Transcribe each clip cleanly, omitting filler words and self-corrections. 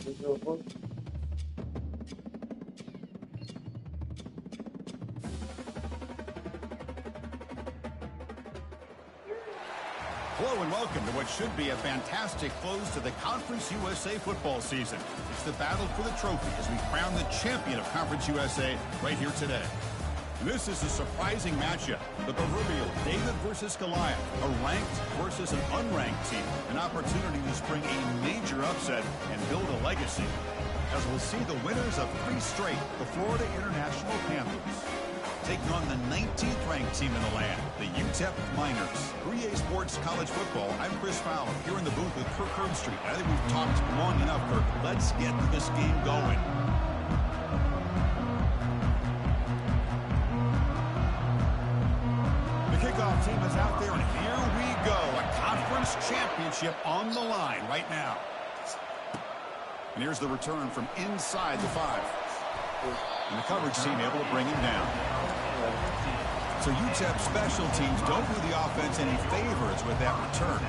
Hello and welcome to what should be a fantastic close to the Conference USA football season. It's the battle for the trophy as we crown the champion of Conference USA right here today. This is a surprising matchup. The proverbial David versus Goliath, a ranked versus an unranked team. An opportunity to spring a major upset and build a legacy. As we'll see the winners of 3 straight, the Florida International Panthers, taking on the 19th ranked team in the land, the UTEP Miners. 3A Sports College Football, I'm Chris Fowler, here in the booth with Kirk Herbstreit. I think we've talked long enough, Kirk. Let's get this game going. The kickoff team is out there, and here we go. A conference championship on the line right now. And here's the return from inside the 5. And the coverage team able to bring him down. So UTEP special teams don't do the offense any favors with that return.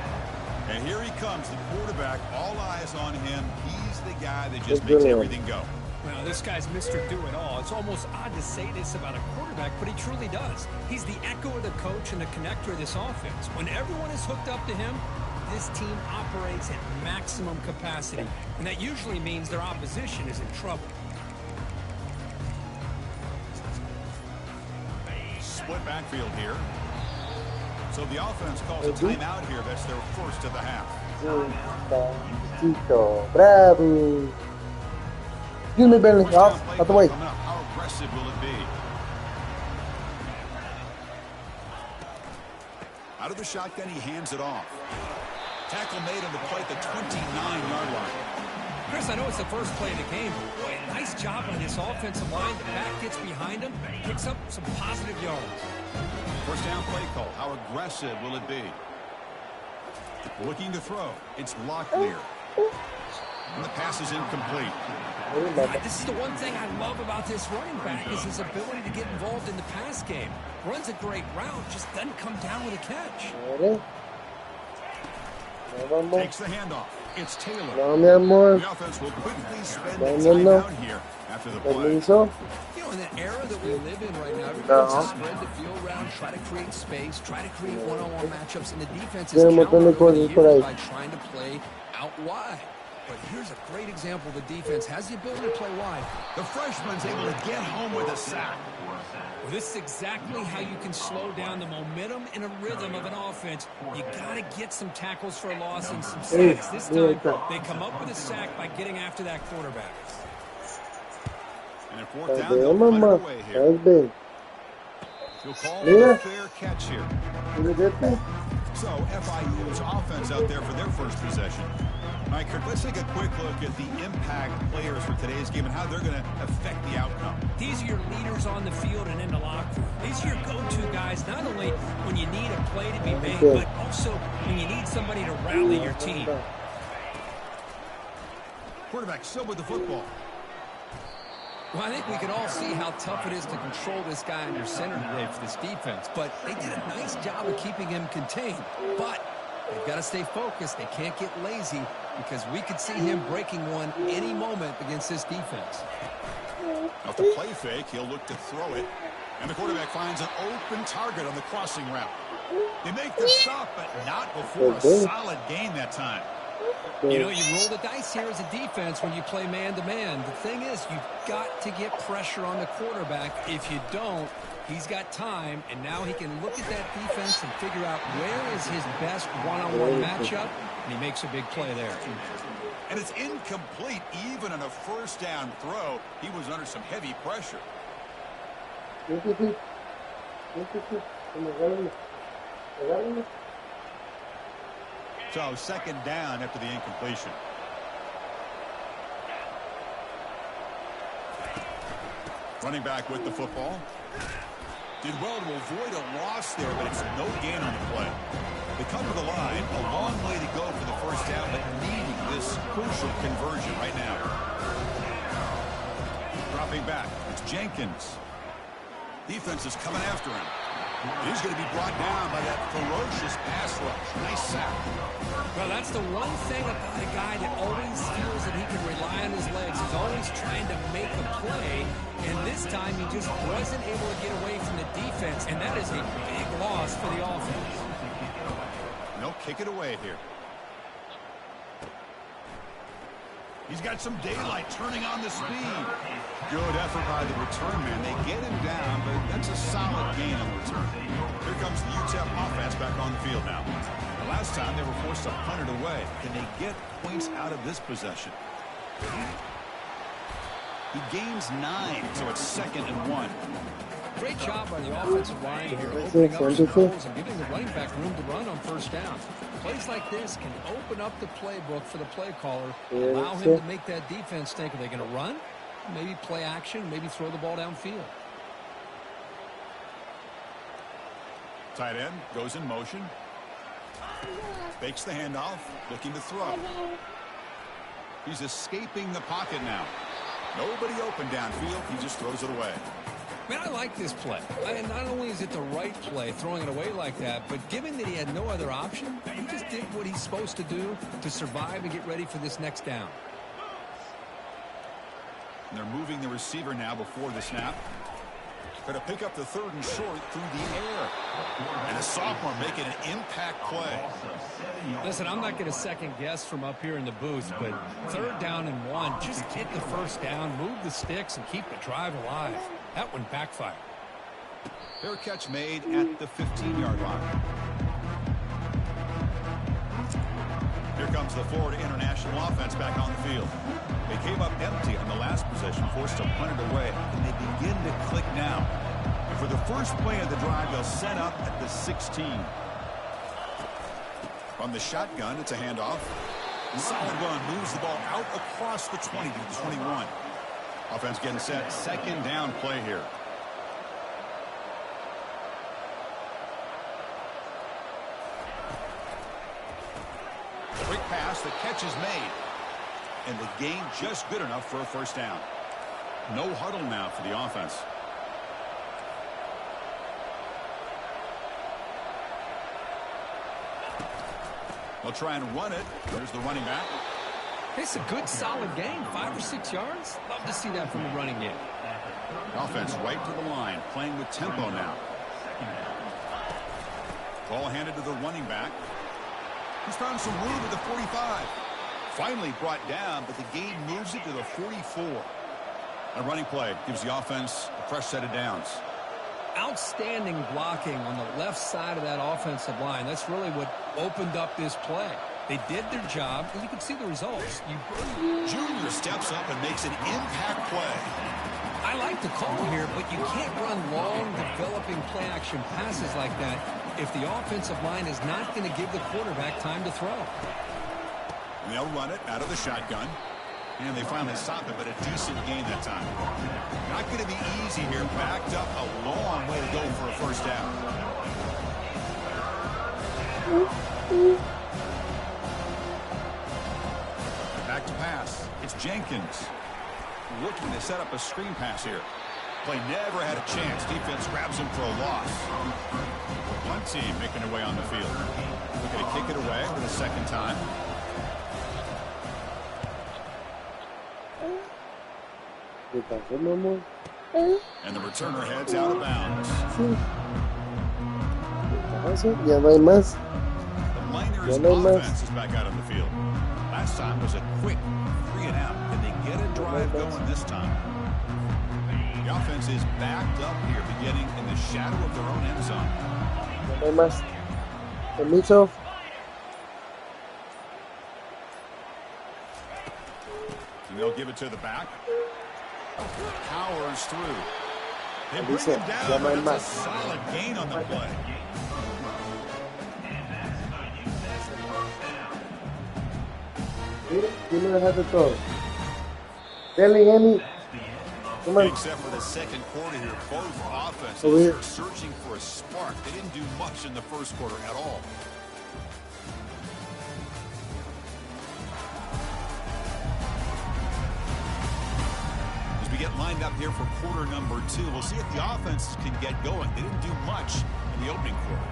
And here he comes, the quarterback, all eyes on him. He's the guy that just makes everything go. Well, this guy's Mr. Do-It-All. It's almost odd to say this about a quarterback, but he truly does. He's the echo of the coach and the connector of this offense. When everyone is hooked up to him, this team operates at maximum capacity. And that usually means their opposition is in trouble. Split backfield here. So the offense calls a timeout here. That's their first of the half. Bravo. Excuse me, Bentley. Out the way. How aggressive will it be? Out of the shotgun, he hands it off. Tackle made on the play at the 29-yard line. Chris, I know it's the first play of the game. Boy, nice job on this offensive line. The back gets behind him, picks up some positive yards. First down play call. How aggressive will it be? Looking to throw. It's Locklear. And the pass is incomplete. God, this is the one thing I love about this running back is his ability to get involved in the pass game. Runs a great route, just doesn't come down with a catch. Takes the handoff. It's Taylor. The offense will quickly spend the timeout here after the play. You know, in the era that we live in right now, everybody wants to spread the field around, try to create space, try to create one-on-one matchups, and the defense is countered by trying to play out wide. But here's a great example. The defense has the ability to play wide. The freshman's able to get home with a sack. Well, this is exactly how you can slow down the momentum and a rhythm of an offense. You got to get some tackles for a loss and some sacks. This time, they come up with a sack by getting after that quarterback. And if fourth down, they'll find a way here. He'll call it a fair catch here. So FIU's offense out there for their first possession. All right, Kirk, let's take a quick look at the impact players for today's game and how they're going to affect the outcome. These are your leaders on the field and in the locker room. These are your go-to guys, not only when you need a play to be made, but also when you need somebody to rally your team. Quarterback still with the football. Well, I think we can all see how tough it is to control this guy under center today for this defense, but they did a nice job of keeping him contained. But they've got to stay focused. They can't get lazy because we could see him breaking one any moment against this defense. Off the play fake, he'll look to throw it. And the quarterback finds an open target on the crossing route. They make the stop, but not before a solid gain that time. You know, you roll the dice here as a defense when you play man-to-man. The thing is, you've got to get pressure on the quarterback. If you don't, he's got time, and now he can look at that defense and figure out where is his best one-on-one matchup, and he makes a big play there. And it's incomplete even on a first down throw. He was under some heavy pressure. So second down after the incompletion. Running back with the football. Did well to avoid a loss there, but it's no gain on the play. They come to the line, a long way to go for the first down, but needing this crucial conversion right now. Dropping back, it's Jenkins. Defense is coming after him. He's going to be brought down by that ferocious pass rush. Nice sack. Well, that's the one thing about a guy that always feels that he can rely on his legs. He's always trying to make a play, and this time he just wasn't able to get away from the defense, and that is a big loss for the offense. They'll kick it away here. He's got some daylight turning on the speed. Good effort by the return man. They get him down, but that's a solid gain on the return. Here comes the UTEP offense back on the field now. The last time they were forced to punt it away. Can they get points out of this possession? He gains 9, so it's 2nd and 1. Great job by the offensive line here, opening up some holes and giving the running back room to run on first down. Plays like this can open up the playbook for the play caller, allow him to make that defense think, are they going to run? Maybe play action, maybe throw the ball downfield. Tight end goes in motion. Fakes the handoff, looking to throw. He's escaping the pocket now. Nobody open downfield. He just throws it away. Man, I like this play. And not only is it the right play, throwing it away like that, but given that he had no other option, he just did what he's supposed to do to survive and get ready for this next down. And they're moving the receiver now before the snap. Going to pick up the 3rd and short through the air. And a sophomore making an impact play. Listen, I'm not going to second guess from up here in the booth, but 3rd down and 1, just get the first down, move the sticks, and keep the drive alive. That one backfired. Fair catch made at the 15-yard line. Here comes the Florida International offense back on the field. They came up empty on the last possession, forced to punt it away, and they begin to click now. And for the first play of the drive, they'll set up at the 16. From the shotgun, it's a handoff. Solid run, moves the ball out across the 20 to the 21. Offense getting set, 2nd down play here. Quick pass, the catch is made. And the gain just good enough for a first down. No huddle now for the offense. They'll try and run it. There's the running back. It's a good, solid gain. 5 or 6 yards. Love to see that from the running game. Offense right to the line, playing with tempo now. Ball handed to the running back. He's found some room at the 45. Finally brought down, but the gain moves it to the 44. A running play gives the offense a fresh set of downs. Outstanding blocking on the left side of that offensive line. That's really what opened up this play. They did their job, and you can see the results. Junior steps up and makes an impact play. I like the call here, but you can't run long, developing play-action passes like that if the offensive line is not going to give the quarterback time to throw. And they'll run it out of the shotgun. And they finally stop it, but a decent gain that time. Not going to be easy here. Backed up a long way to go for a first down. Back to pass. It's Jenkins. Looking to set up a screen pass here. Play never had a chance. Defense grabs him for a loss. One team making their way on the field. Looking to kick it away for the 2nd time. And the returner heads out of bounds. Ya no hay más. The Miners offense is back out on the field. Last time was a quick 3 and out. Can they get a drive going this time? The offense is backed up here, beginning in the shadow of their own end zone. Ya no hay más. Permiso. And they'll give it to the back. Powers through. They bring him down, but it's a solid gain on the play. ¿Quién me dejaste todo? Dele, Jenny. Except for the 2nd quarter here, both offenses are searching for a spark. They didn't do much in the 1st quarter at all. We get lined up here for quarter number 2. We'll see if the offenses can get going. They didn't do much in the opening quarter.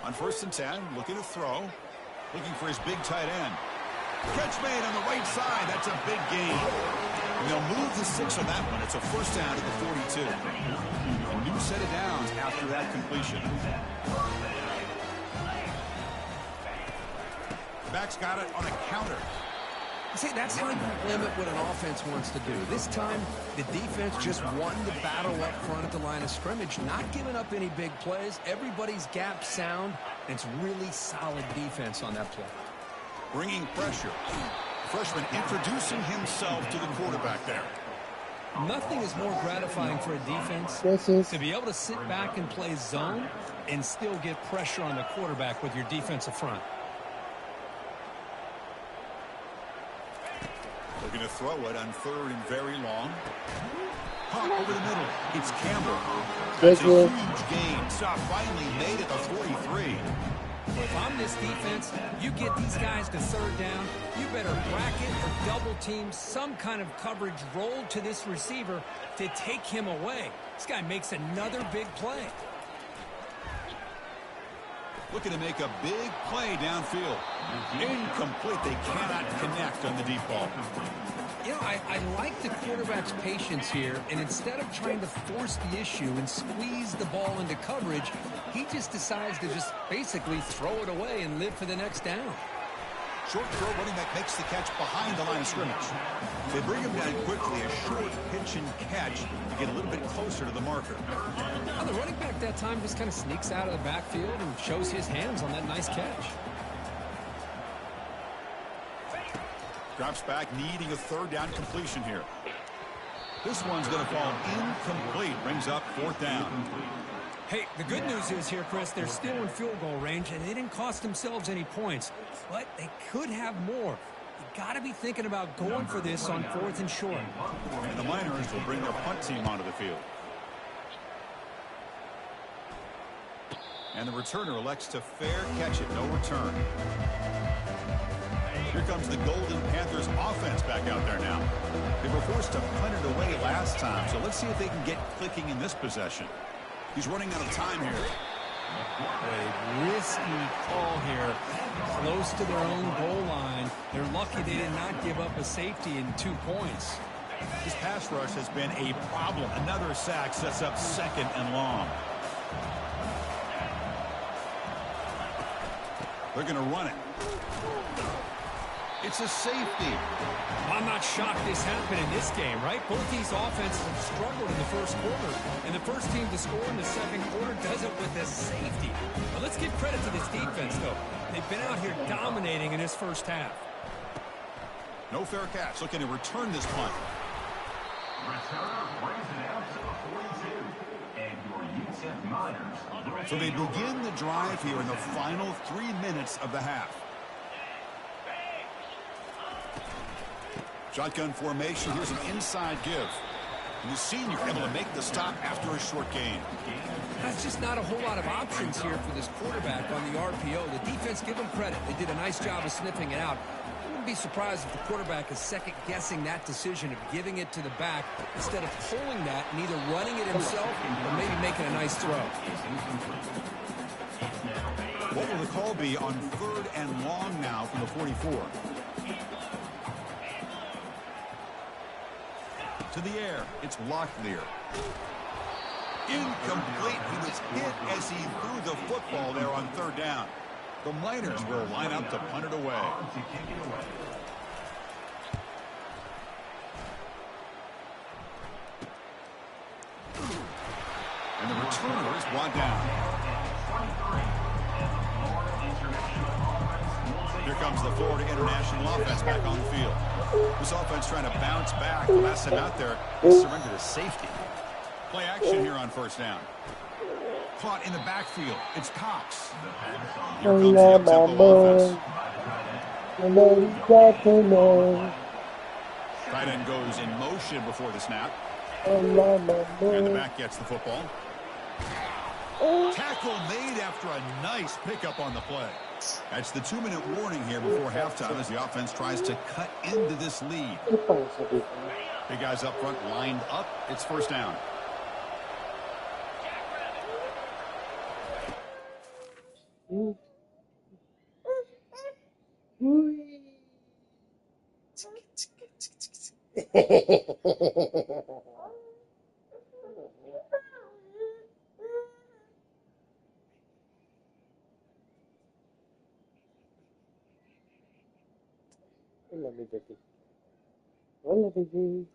On 1st and 10, looking to throw. Looking for his big tight end. Catch made on the right side. That's a big gain. And they'll move the 6 on that one. It's a 1st down to the 42. A new set of downs after that completion. Back's got it on a counter. See, that's how you limit what an offense wants to do. This time, the defense just won the battle up front at the line of scrimmage, not giving up any big plays. Everybody's gap sound. It's really solid defense on that play. Bringing pressure. Freshman introducing himself to the quarterback there. Nothing is more gratifying for a defense to be able to sit back and play zone and still get pressure on the quarterback with your defensive front. Looking to throw it on 3rd and very long. Pop over the middle. It's Campbell. That's a huge gain. Stop finally made at the 43. If I'm this defense, you get these guys to 3rd down, you better bracket or double team some kind of coverage roll to this receiver to take him away. This guy makes another big play. Looking to make a big play downfield. Incomplete. They cannot connect on the deep ball. You know, I like the quarterback's patience here, and instead of trying to force the issue and squeeze the ball into coverage, he just decides to just basically throw it away and live for the next down. Short throw, running back makes the catch behind the line of scrimmage. They bring him down quickly, a short pitch and catch to get a little bit closer to the marker. Well, the running back that time just kind of sneaks out of the backfield and shows his hands on that nice catch. Drops back, needing a 3rd down completion here. This one's going to fall incomplete. Brings up 4th down. Hey, the good news is here, Chris, they're still in field goal range, and they didn't cost themselves any points. But they could have more. You got to be thinking about going for this on 4th and short. And the Miners will bring their punt team onto the field. And the returner elects to fair catch it, no return. Here comes the Golden Panthers offense back out there now. They were forced to punt it away last time, so let's see if they can get clicking in this possession. He's running out of time here. A risky call here. Close to their own goal line. They're lucky they did not give up a safety in 2 points. This pass rush has been a problem. Another sack sets up 2nd and long. They're going to run it. It's a safety. I'm not shocked this happened in this game, right? Both these offenses have struggled in the 1st quarter, and the first team to score in the 2nd quarter does it with a safety. But let's give credit to this defense, though. They've been out here dominating in this 1st half. No fair catch. Looking to return this punt. Returner brings it out to the 42. And your UTEP Miners. So they begin the drive here in the final 3 minutes of the half. Shotgun formation. Here's an inside give. And the senior able to make the stop after a short gain. That's just not a whole lot of options here for this quarterback on the RPO. The defense, give them credit. They did a nice job of sniffing it out. I wouldn't be surprised if the quarterback is second-guessing that decision of giving it to the back instead of pulling that and either running it himself or maybe making a nice throw. What will the call be on 3rd and long now from the 44? To the air, it's Locklear. Incomplete. He was hit as he threw the football there on 3rd down. The Miners will line up to punt it away. And the returner is brought down. Here comes the Florida International offense back on the field. This offense trying to bounce back. The last time out there, they surrendered to safety. Play action here on 1st down. Caught in the backfield. It's Cox. Here comes the up-tempo offense. Tight end goes in motion before the snap. And the back gets the football. Tackle made after a nice pickup on the play. That's the 2-minute warning here before halftime as the offense tries to cut into this lead. Big guys up front lined up. It's 1st down. Uy. Hola, mi Betty. Hola, baby.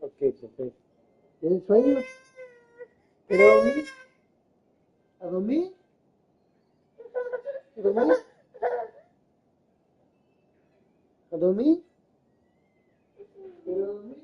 Ok, perfecto. ¿Tienes sueño? ¿Quieres dormir? ¿A dormir? ¿A dormir? ¿A dormir? ¿Quieres dormir?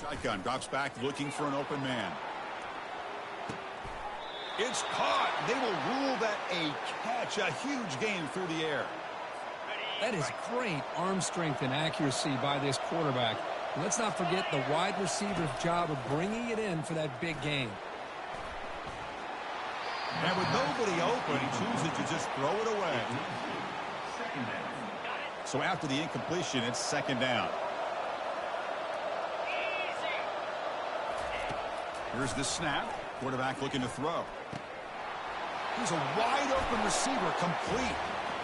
Shotgun drops back looking for an open man. It's caught. They will rule that a catch. A huge gain through the air. That is great arm strength and accuracy by this quarterback. And let's not forget the wide receiver's job of bringing it in for that big gain. And with nobody open, he chooses to just throw it away. So after the incompletion, it's second down. Here's the snap. Quarterback looking to throw. Here's a wide open receiver, complete.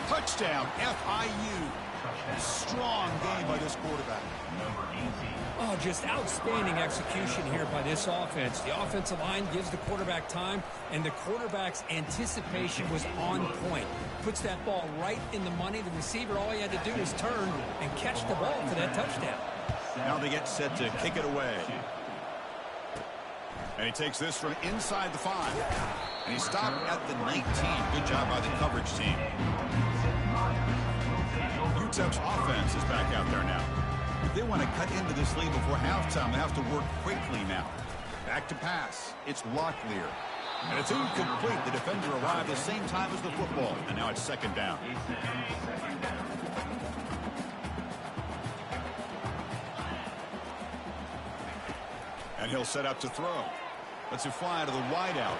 Touchdown, FIU. Strong game by this quarterback. Oh, just outstanding execution here by this offense. The offensive line gives the quarterback time, and the quarterback's anticipation was on point. Puts that ball right in the money. The receiver, all he had to do was turn and catch the ball for that touchdown. Now they get set to kick it away. And he takes this from inside the 5. And he stopped at the 19. Good job by the coverage team. UTEP's offense is back out there now. If they want to cut into this lead before halftime, they have to work quickly now. Back to pass. It's Locklear. And it's incomplete. The defender arrived the same time as the football. And now it's second down. And he'll set up to throw. Lets it fly to the wideout.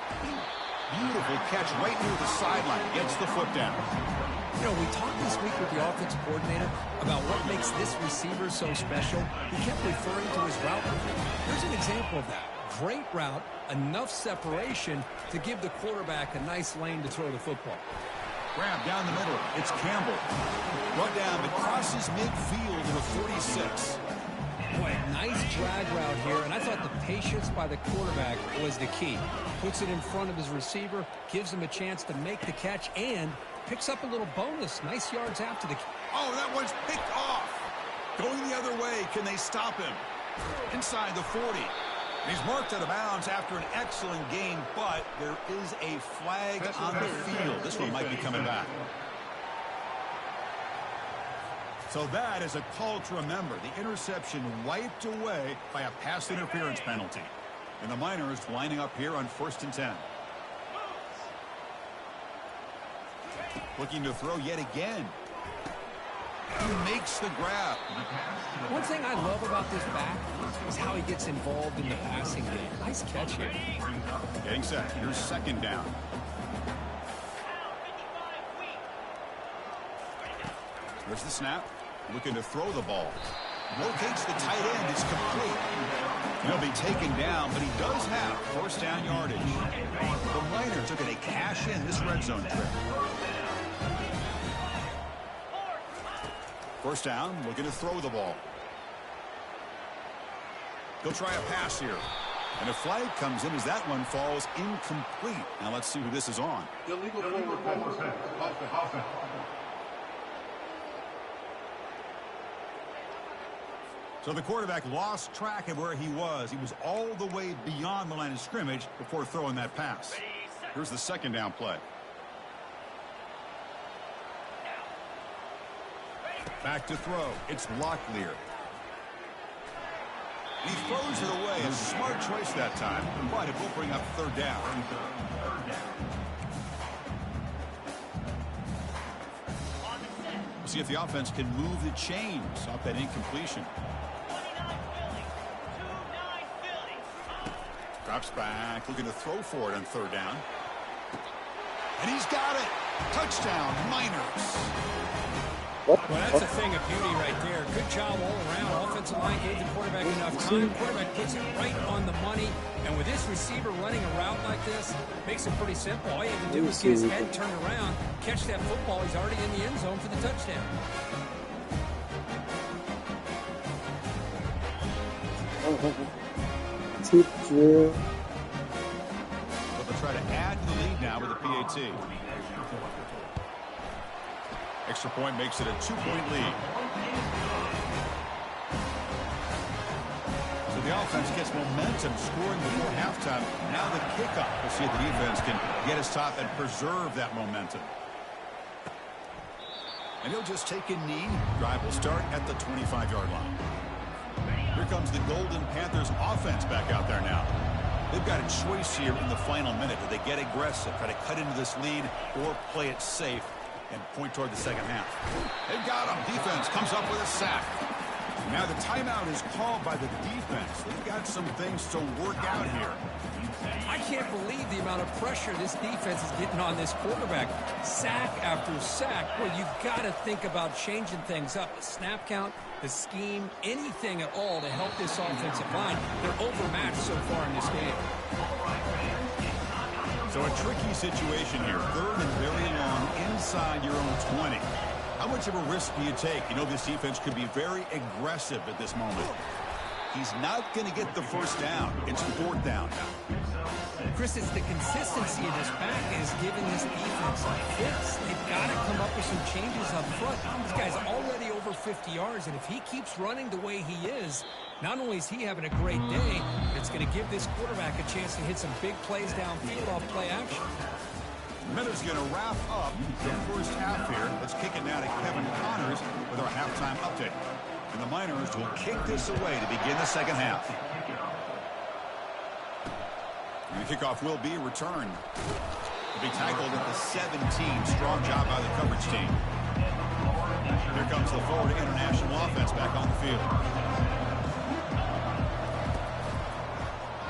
Beautiful catch right near the sideline. Gets the foot down. You know, we talked this week with the offensive coordinator about what makes this receiver so special. He kept referring to his route. Here's an example of that. Great route, enough separation to give the quarterback a nice lane to throw the football. Grab down the middle. It's Campbell. Run down, but crosses midfield to the 46. Boy, nice drag route here, and I thought the patience by the quarterback was the key. Puts it in front of his receiver, gives him a chance to make the catch, and picks up a little bonus. Nice yards after the catch. Oh, that one's picked off. Going the other way. Can they stop him? Inside the 40. And he's marked out of bounds after an excellent game, but there is a flag on the field. This one might be coming back. So that is a call to remember. The interception wiped away by a pass interference penalty. And the Miners lining up here on 1st and 10. Looking to throw yet again. He makes the grab. One thing I love about this back is how he gets involved in the passing game. Nice catch here. Getting set. Here's second down. Here's the snap. Looking to throw the ball. Locates the tight end. It's complete. He'll be taken down, but he does have first down yardage. The Miners took it a cash in this red zone trip. First down, looking to throw the ball. He'll try a pass here. And a flag comes in as that one falls incomplete. Now let's see who this is on. Illegal forward pass. So the quarterback lost track of where he was. He was all the way beyond the line of scrimmage before throwing that pass. Here's the second down play. Back to throw. It's Locklear. He throws it away. A smart choice that time. But it will bring up third down. We'll see if the offense can move the chains off that incompletion. Drops back, looking to throw for it on third down. And he's got it. Touchdown, Miners. Well, that's a thing of beauty right there. Good job all around. Offensive line gave the quarterback enough time. Quarterback puts it right on the money. And with this receiver running a route like this, makes it pretty simple. All you have to do is get his head turned around, catch that football. He's already in the end zone for the touchdown. Tipsy. But they'll try to add to the lead now with a PAT. Extra point makes it a 2-point lead. So the offense gets momentum scoring before halftime. Now the kickoff. We'll see if the defense can get his top and preserve that momentum. And he'll just take a knee. Drive will start at the 25-yard line. Here Here comes the Golden Panthers offense back out there now. They've got a choice here in the final minute. Do they get aggressive, try to cut into this lead, or play it safe and point toward the second half? They've got him. Defense comes up with a sack. Now the timeout is called by the defense. They've got some things to work out here. I can't believe the amount of pressure this defense is getting on this quarterback. Sack after sack. Well, you've got to think about changing things up. The snap count, the scheme, anything at all to help this offensive line. They're overmatched so far in this game. So a tricky situation here. Third and very long inside your own 20. How much of a risk do you take? You know this defense could be very aggressive at this moment. He's not going to get the first down. It's fourth down now. Chris, it's the consistency of this back is giving this defense fits. They've got to come up with some changes up front. This guy's already over 50 yards, and if he keeps running the way he is, not only is he having a great day, but it's going to give this quarterback a chance to hit some big plays downfield off play action. Miller's going to wrap up the first half here. Let's kick it now to Kevin Connors with our halftime update. And the Miners will kick this away to begin the second half. And the kickoff will be returned. To be tackled at the 17. Strong job by the coverage team. Here comes the Florida International offense back on the field.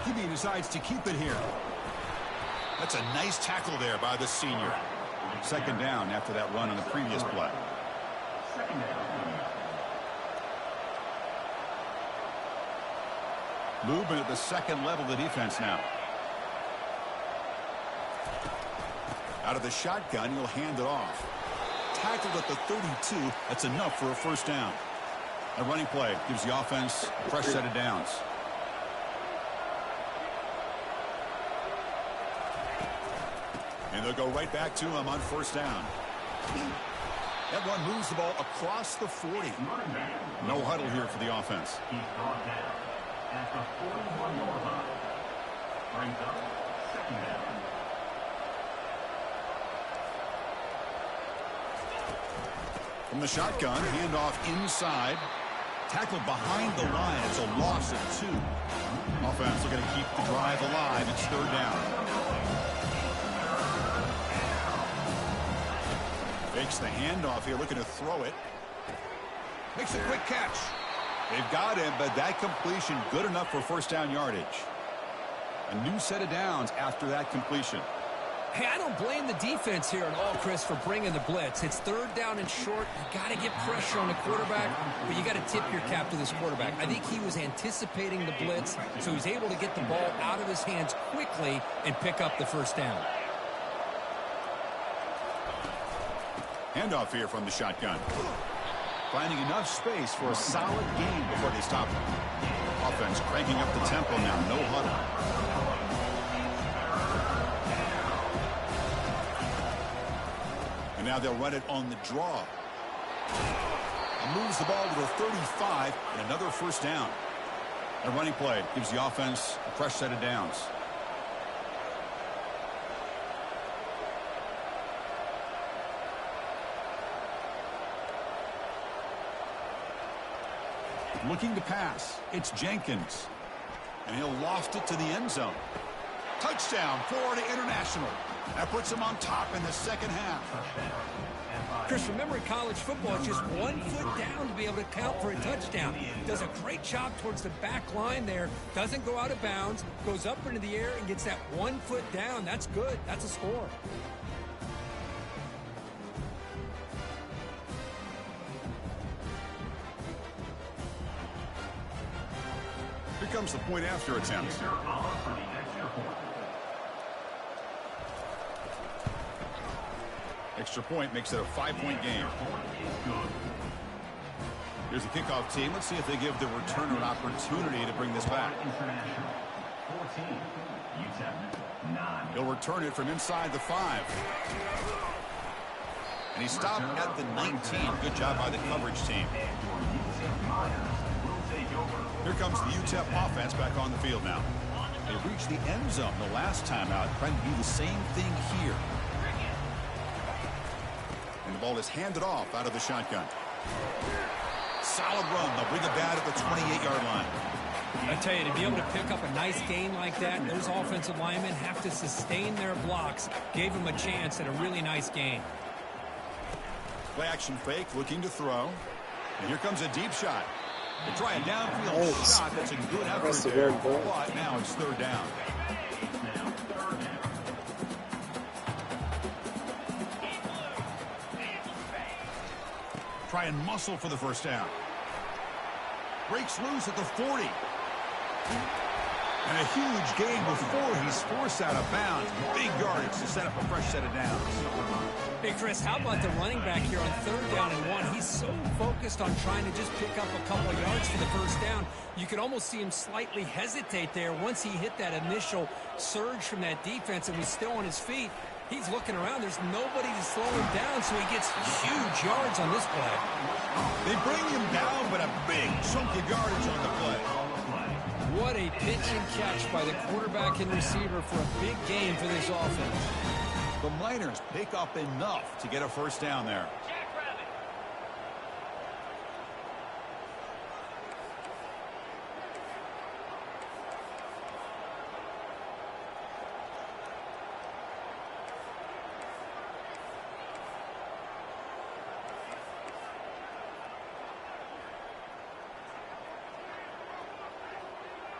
QB decides to keep it here. That's a nice tackle there by the senior. Second down after that run on the previous play. Movement at the second level of the defense now. Out of the shotgun, he'll hand it off. Tackled at the 32. That's enough for a first down. A running play gives the offense a fresh set of downs. And they'll go right back to him on first down. That run moves the ball across the 40. No huddle here for the offense. He's brought down at the 41-yard line. Brings up second down. From the shotgun, handoff inside. Tackled behind the line. It's a loss of 2. Offense looking to keep the drive alive. It's third down. Fakes the handoff here, looking to throw it. Makes a quick catch. They've got him, but that completion good enough for first down yardage. A new set of downs after that completion. Hey, I don't blame the defense here at all, Chris, for bringing the blitz. It's third down and short. You got to get pressure on the quarterback, but you got to tip your cap to this quarterback. I think he was anticipating the blitz, so he was able to get the ball out of his hands quickly and pick up the first down. Handoff here from the shotgun. Finding enough space for a solid gain before they stop him. Offense cranking up the tempo now. No huddle. And now they'll run it on the draw. Moves the ball to the 35 and another first down. A running play gives the offense a fresh set of downs. Looking to pass. It's Jenkins. And he'll loft it to the end zone. Touchdown, Florida International. That puts him on top in the second half. Chris, remember in college football, it's just 1 foot down to be able to count for a touchdown. Does a great job towards the back line there. Doesn't go out of bounds. Goes up into the air and gets that 1 foot down. That's good. That's a score. Here comes the point after attempt. Extra point makes it a 5-point game. Here's the kickoff team. Let's see if they give the returner an opportunity to bring this back. He'll return it from inside the 5. And he stopped at the 19. Good job by the coverage team. Here comes the UTEP offense back on the field now. They reached the end zone the last time out, trying to do the same thing here. And the ball is handed off out of the shotgun. Solid run. They'll bring it back at the 28-yard line. I tell you, to be able to pick up a nice gain like that, those offensive linemen have to sustain their blocks. Gave him a chance at a really nice gain. Play action fake, looking to throw. And here comes a deep shot. They try a downfield shot. That's a good effort there. But now it's third down. Try and muscle for the first down. Breaks loose at the 40. And a huge gain before he's forced out of bounds. Big yardage to set up a fresh set of downs. Hey, Chris, how about the running back here on third down and 1? He's so focused on trying to just pick up a couple of yards for the first down. You could almost see him slightly hesitate there once he hit that initial surge from that defense and was still on his feet. He's looking around. There's nobody to slow him down, so he gets huge yards on this play. They bring him down, but a big chunk of yardage on the play. What a pitch and catch by the quarterback and receiver for a big gain for this offense. The Miners pick up enough to get a first down there.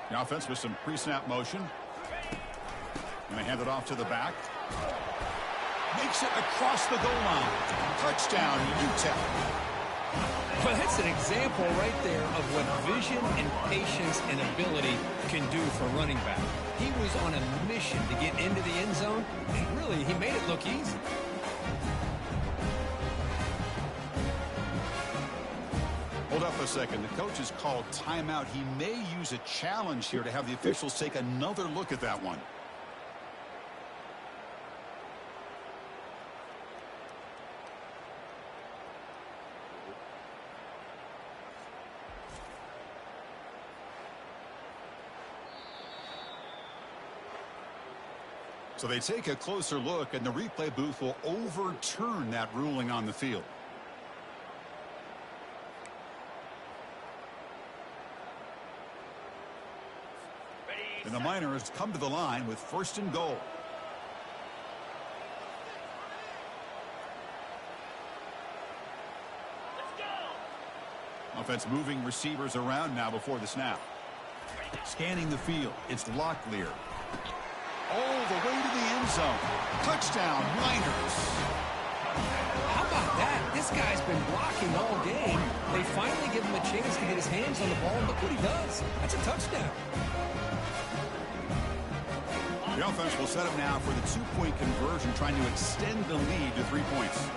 The offense with some pre-snap motion. And they hand it off to the back. Makes it across the goal line. Touchdown, UTEP. Well, that's an example right there of what vision and patience and ability can do for a running back. He was on a mission to get into the end zone, and really, he made it look easy. Hold up a second. The coach has called timeout. He may use a challenge here to have the officials take another look at that one. So they take a closer look, and the replay booth will overturn that ruling on the field. And the Miners come to the line with first and goal. Offense moving receivers around now before the snap. Scanning the field, it's Locklear. All the way to the end zone. Touchdown, Miners. How about that? This guy's been blocking all game. They finally give him a chance to get his hands on the ball, and look what he does. That's a touchdown. The offense will set up now for the two-point conversion, trying to extend the lead to 3 points.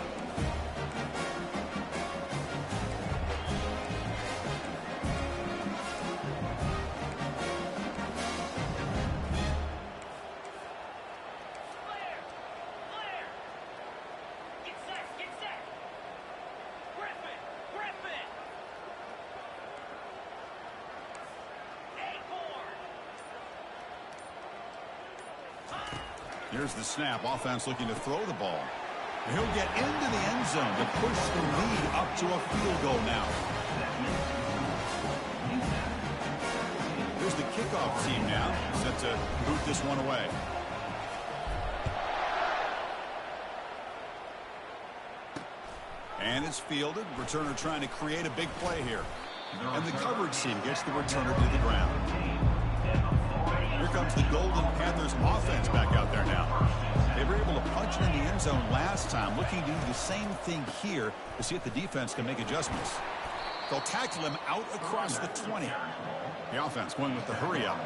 Here's the snap. Offense looking to throw the ball. He'll get into the end zone to push the lead up to a field goal now. Here's the kickoff team now, set to boot this one away. And it's fielded. Returner trying to create a big play here. And the coverage team gets the returner to the ground. Here comes the Golden Panthers offense back out there now. They were able to punch it in the end zone last time, looking to do the same thing here to see if the defense can make adjustments. They'll tackle him out across the 20. The offense going with the hurry up.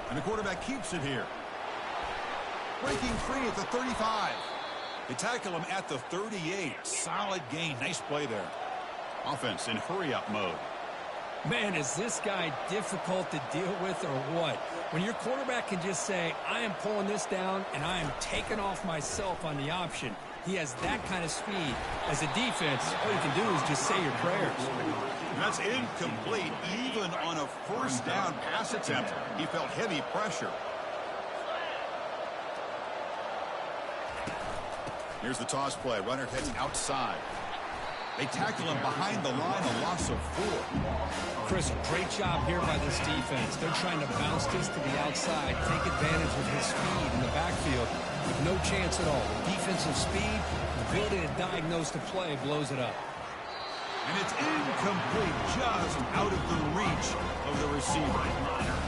And the quarterback keeps it here. Breaking free at the 35. They tackle him at the 38. Solid gain. Nice play there. Offense in hurry-up mode. Man, is this guy difficult to deal with or what? When your quarterback can just say, I am pulling this down and I am taking off myself on the option. He has that kind of speed. As a defense, all you can do is just say your prayers. That's incomplete. Even on a first down pass attempt, he felt heavy pressure. Here's the toss play. Runner heads outside. They tackle him behind the line, a loss of 4. Chris, great job here by this defense. They're trying to bounce this to the outside, take advantage of his speed in the backfield with no chance at all. Defensive speed, the ability to diagnose the play blows it up. And it's incomplete, just out of the reach of the receiver.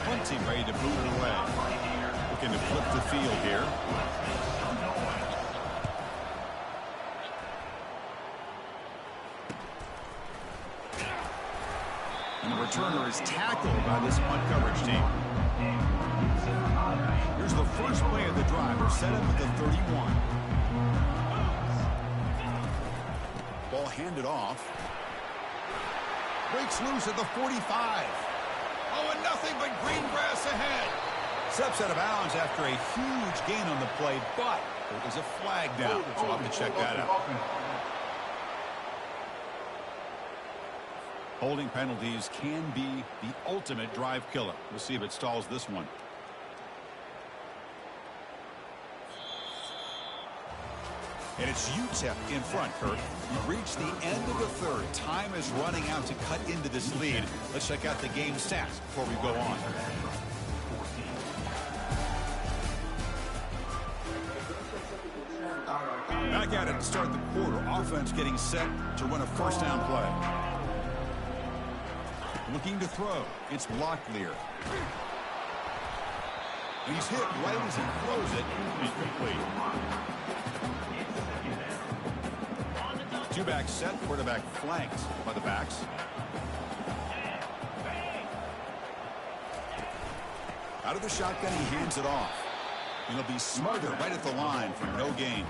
Plenty ready to boot it away. Looking to flip the field here. And the returner is tackled by this punt coverage team. Here's the first play of the drive. They're set up at the 31. Ball handed off. Breaks loose at the 45. Oh, and nothing but green grass ahead. Steps out of bounds after a huge gain on the play, but there is a flag down. So I'll have to check that out. Holding penalties can be the ultimate drive killer. We'll see if it stalls this one. And it's UTEP in front, Kurt. We've reached the end of the third. Time is running out to cut into this lead. Let's check out the game stats before we go on. Back at it to start the quarter. Offense getting set to run a first down play. Looking to throw. It's Locklear. And he's hit right as he throws it. Incomplete. Two-back set. Quarterback flanked by the backs. Out of the shotgun, he hands it off. And he'll be smothered right at the line for no gain.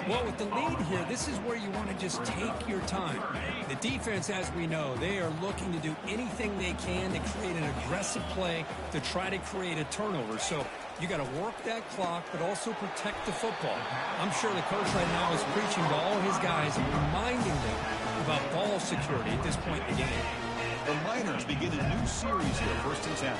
Well, with the lead here, this is where you want to just take your time. The defense, as we know, they are looking to do anything they can to create an aggressive play to try to create a turnover. So you got to work that clock, but also protect the football. I'm sure the coach right now is preaching to all his guys and reminding them about ball security at this point in the game. The Miners begin a new series here, 1st and 10.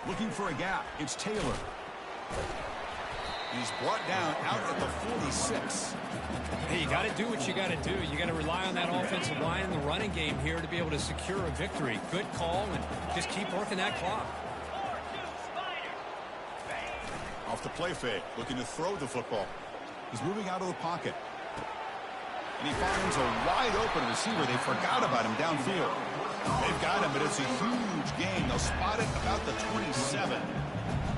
Looking for a gap. It's Taylor. He's brought down out at the 46. Hey, you got to do what you got to do. You got to rely on that offensive line in the running game here to be able to secure a victory. Good call, and just keep working that clock. Off the play fake, looking to throw the football. He's moving out of the pocket. And he finds a wide open receiver. They forgot about him downfield. They've got him, but it's a huge gain. They'll spot it about the 27.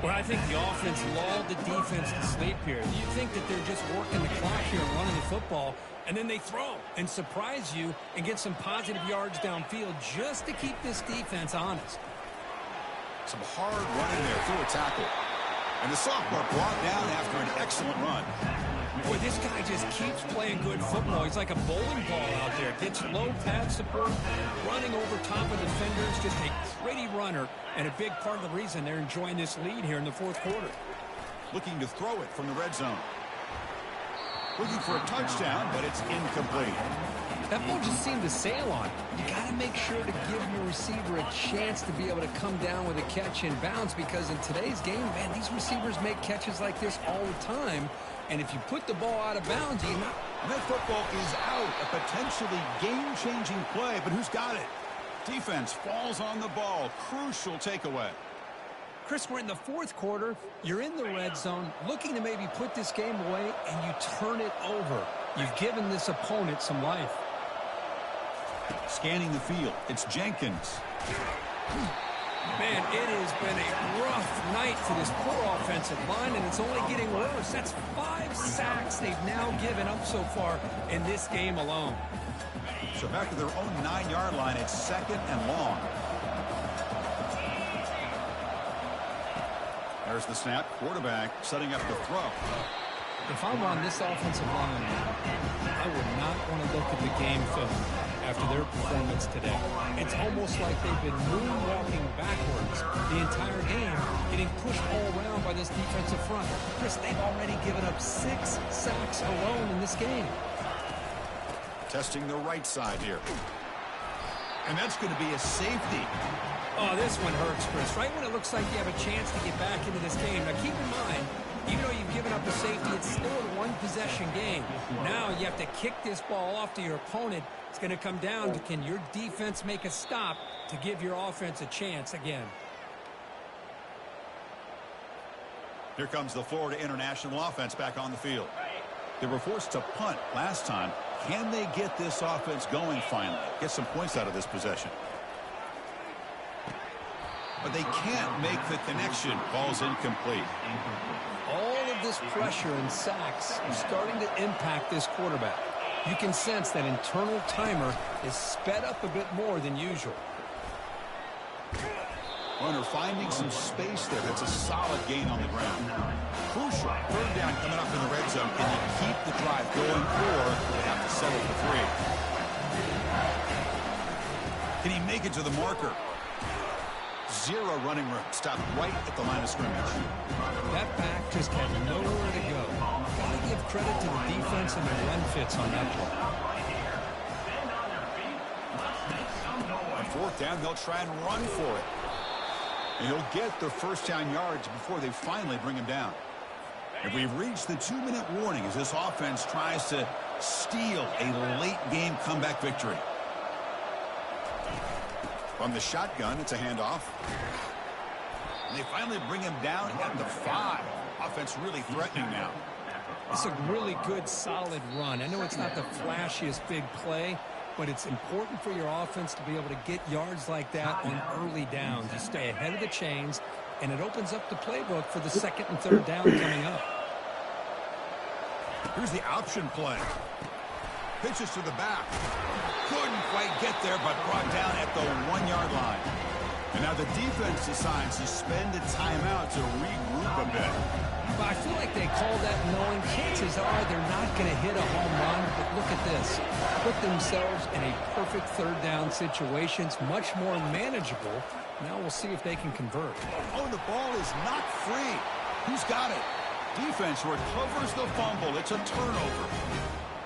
Well, I think the offense lulled the defense to sleep here. You think that they're just working the clock here and running the football, and then they throw and surprise you and get some positive yards downfield just to keep this defense honest. Some hard running there through a tackle. And the sophomore brought down after an excellent run. Boy, this guy just keeps playing good football. He's like a bowling ball out there. Gets low pad support, running over top of defenders. Just a pretty runner, and a big part of the reason they're enjoying this lead here in the 4th quarter. Looking to throw it from the red zone. Looking for a touchdown, but it's incomplete. That ball just seemed to sail on. You got to make sure to give your receiver a chance to be able to come down with a catch in bounds, because in today's game, man, these receivers make catches like this all the time. And if you put the ball out of bounds, you're not. That football is out. A potentially game-changing play, but who's got it? Defense falls on the ball. Crucial takeaway. Chris, we're in the 4th quarter. You're in the red zone, looking to maybe put this game away, and you turn it over. You've given this opponent some life. Scanning the field. It's Jenkins. Man, it has been a rough night for this poor offensive line, and it's only getting worse. That's 5 sacks they've now given up so far in this game alone. So back to their own 9-yard line, it's 2nd and long. There's the snap. Quarterback setting up the throw. If I'm on this offensive line, I would not want to look at the game film after their performance today. It's almost like they've been moonwalking backwards the entire game, getting pushed all around by this defensive front. Chris, they've already given up 6 sacks alone in this game. Testing the right side here. And that's going to be a safety. Oh, this one hurts, Chris. Right when it looks like you have a chance to get back into this game. Now, keep in mind, even though you've given up a safety, it's still a one-possession game. Now you have to kick this ball off to your opponent. It's going to come down to, can your defense make a stop to give your offense a chance again? Here comes the Florida International offense back on the field. They were forced to punt last time. Can they get this offense going finally? Get some points out of this possession. But they can't make the connection. Ball's incomplete. All of this pressure and sacks are starting to impact this quarterback. You can sense that internal timer is sped up a bit more than usual. Runner finding some space there. That's a solid gain on the ground. Crucial. Third down coming up in the red zone. Can you keep the drive going, or they have to settle for 3? Can he make it to the marker? Zero running room. Stopped right at the line of scrimmage. That back just had nowhere to go. Got to give credit to the defense and the run fits on that play. On fourth down, they'll try and run for it. And he'll get the first down yards before they finally bring him down. And we've reached the 2-minute warning as this offense tries to steal a late game comeback victory. From the shotgun, it's a handoff. And they finally bring him down at the 5. Offense really threatening now. It's a really good, solid run. I know it's not the flashiest big play, but it's important for your offense to be able to get yards like that on early downs. You stay ahead of the chains, and it opens up the playbook for the second and third down coming up. Here's the option play. Pitches to the back. Couldn't quite get there, but brought down at the 1-yard line. And now the defense decides to spend a timeout to regroup a bit. But I feel like they call that knowing chances are they're not going to hit a home run. But look at this. Put themselves in a perfect third down situation. It's much more manageable. Now we'll see if they can convert. Oh, the ball is not free. Who's got it? Defense recovers the fumble. It's a turnover.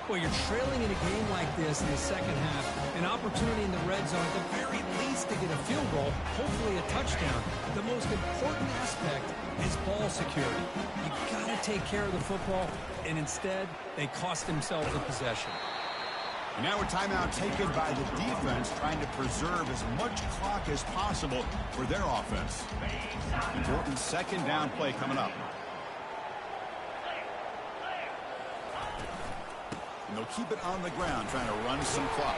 Well, you're trailing in a game like this in the second half. An opportunity in the red zone, at the very least, to get a field goal, hopefully a touchdown. The most important aspect is ball security. You got to take care of the football, and instead, they cost themselves a possession. And now a timeout taken by the defense, trying to preserve as much clock as possible for their offense. Important second down play coming up. And they'll keep it on the ground, trying to run some clock.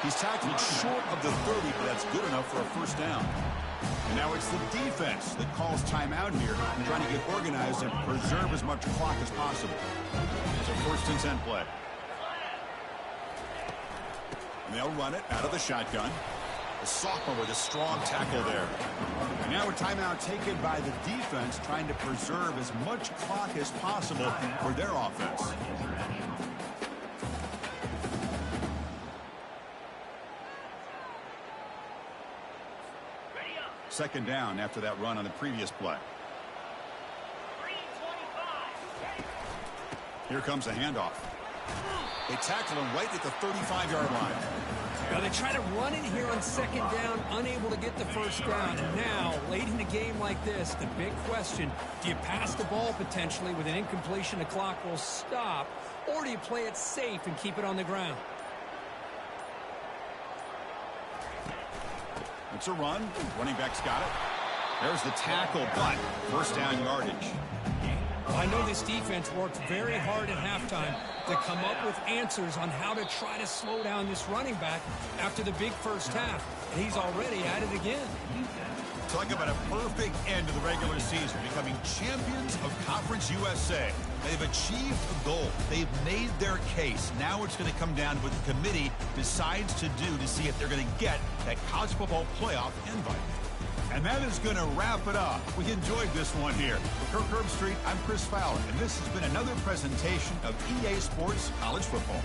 He's tackled short of the 30, but that's good enough for a first down. And now it's the defense that calls timeout here, trying to get organized and preserve as much clock as possible. It's a first and 10 play. And they'll run it out of the shotgun. The sophomore with a strong tackle there. And now a timeout taken by the defense, trying to preserve as much clock as possible for their offense. Second down after that run on the previous play. Here comes a handoff. They tackle him right at the 35-yard line. Now they try to run it here on second down, unable to get the first down. And now, late in a game like this, the big question, do you pass the ball potentially with an incompletion? The clock will stop, or do you play it safe and keep it on the ground? It's a run. Running back's got it. There's the tackle, but first down yardage. Well, I know this defense worked very hard at halftime to come up with answers on how to try to slow down this running back after the big first half, and he's already at it again. Talk about a perfect end to the regular season, becoming champions of Conference USA. They've achieved the goal. They've made their case. Now it's going to come down to what the committee decides to do to see if they're going to get that college football playoff invite. And that is going to wrap it up. We enjoyed this one here. For Kirk Herbstreit, I'm Chris Fowler, and this has been another presentation of EA Sports College Football.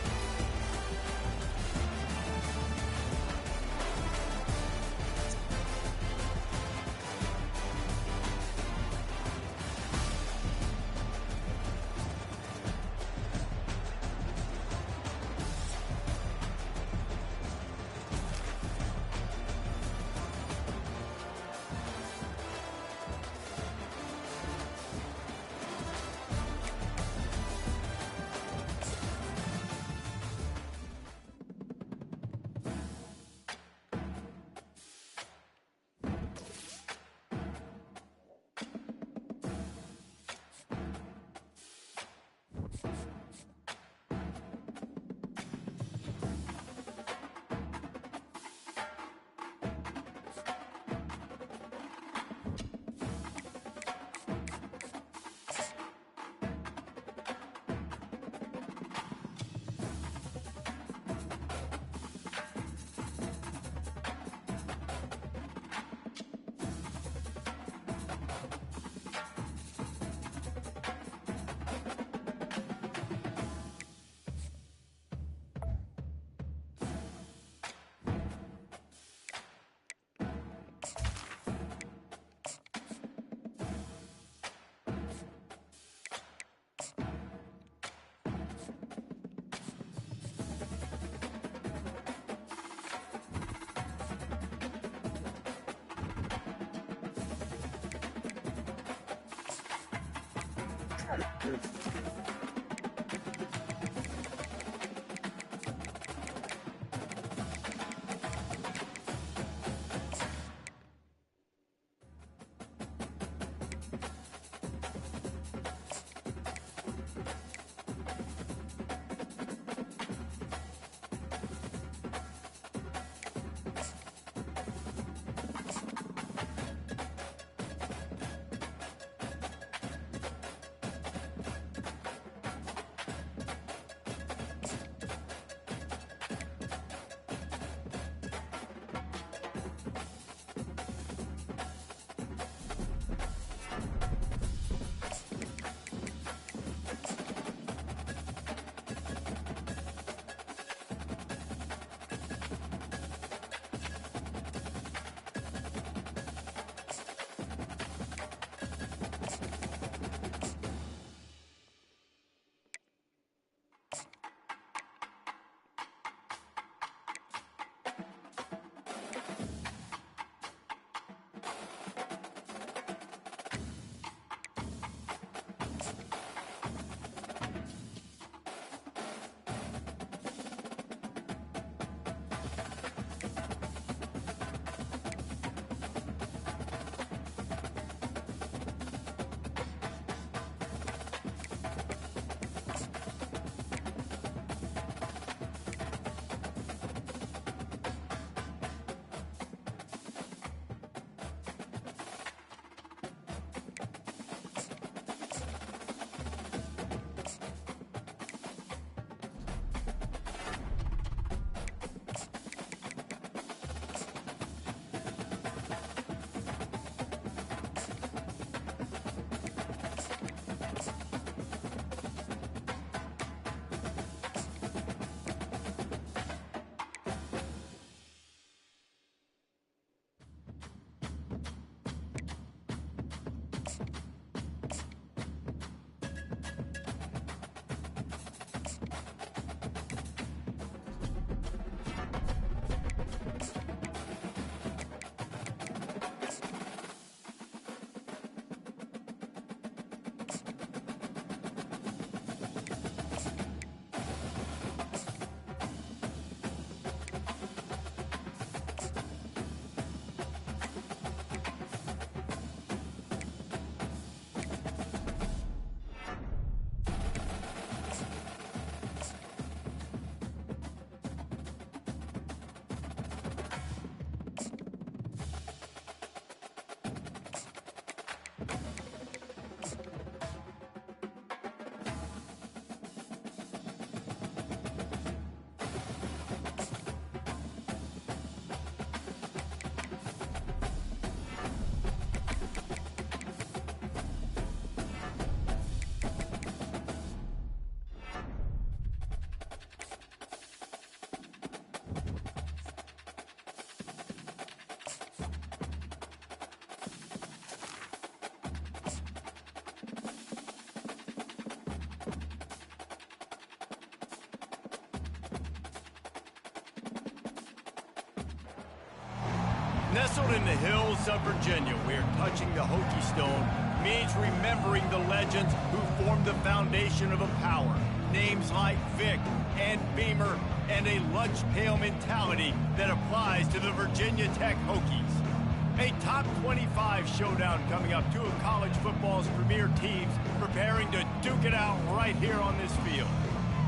Nestled in the hills of Virginia, we're touching the Hokie Stone, means remembering the legends who formed the foundation of a power. Names like Vic and Beamer, and a lunch pail mentality that applies to the Virginia Tech Hokies. A top 25 showdown coming up, two of college football's premier teams preparing to duke it out right here on this field.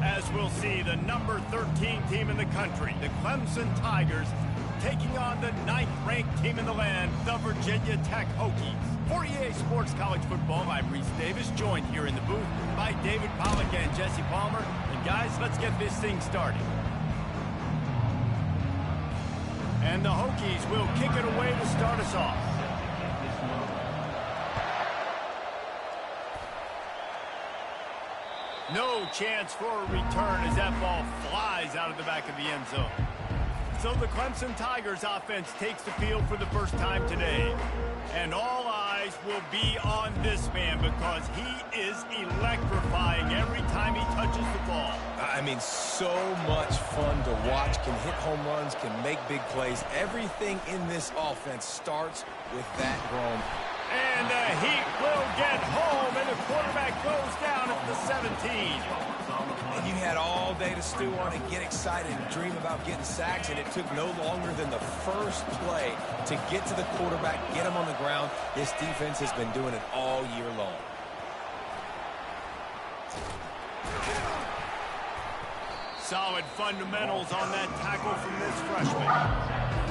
As we'll see, the number 13 team in the country, the Clemson Tigers, taking on the 9th-ranked team in the land, the Virginia Tech Hokies. For EA Sports College Football, I'm Reese Davis, joined here in the booth by David Pollack and Jesse Palmer. And guys, let's get this thing started. And the Hokies will kick it away to start us off. No chance for a return as that ball flies out of the back of the end zone. So the Clemson Tigers offense takes the field for the first time today. And all eyes will be on this man because he is electrifying every time he touches the ball. I mean, so much fun to watch. Can hit home runs, can make big plays. Everything in this offense starts with that grown. And the Heat will get home, and the quarterback goes down at the 17. And you had all day to stew on and get excited and dream about getting sacks, and it took no longer than the first play to get to the quarterback, get him on the ground. This defense has been doing it all year long. Solid fundamentals on that tackle from this freshman.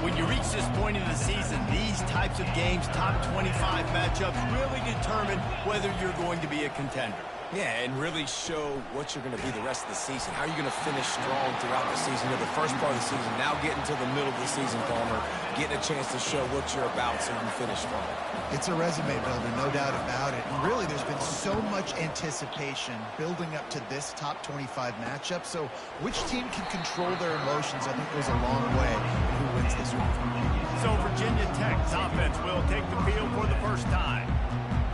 When you reach this point in the season, these types of games, top 25 matchups, really determine whether you're going to be a contender. Yeah, and really show what you're going to be the rest of the season. How are you going to finish strong throughout the season, or the first part of the season, now getting to the middle of the season, Palmer, getting a chance to show what you're about so you can finish strong. It's a resume builder, no doubt about it. And really, there's been so much anticipation building up to this top 25 matchup. So which team can control their emotions, I think, goes a long way in who wins this one. So Virginia Tech's offense will take the field for the first time.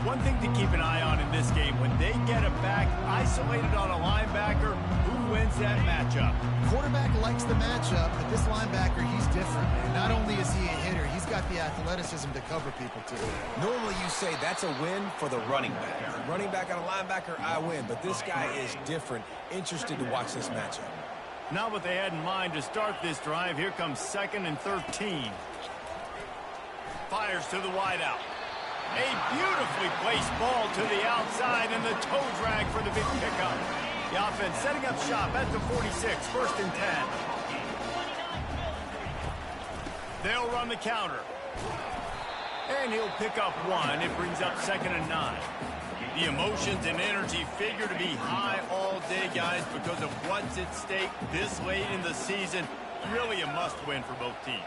One thing to keep an eye on in this game, when they get it back isolated on a linebacker, who wins that matchup? Quarterback likes the matchup, but this linebacker, he's different, man. Not only is he a hitter, he's got the athleticism to cover people, too. Normally you say that's a win for the running back. Running back on a linebacker, I win. But this guy is different. Interested to watch this matchup. Not what they had in mind to start this drive. Here comes 2nd and 13. Fires to the wideout. A beautifully placed ball to the outside, and the toe drag for the big pickup. The offense setting up shop at the 46, 1st and 10. They'll run the counter. And he'll pick up 1. It brings up 2nd and 9. The emotions and energy figure to be high all day, guys, because of what's at stake this late in the season. Really a must-win for both teams.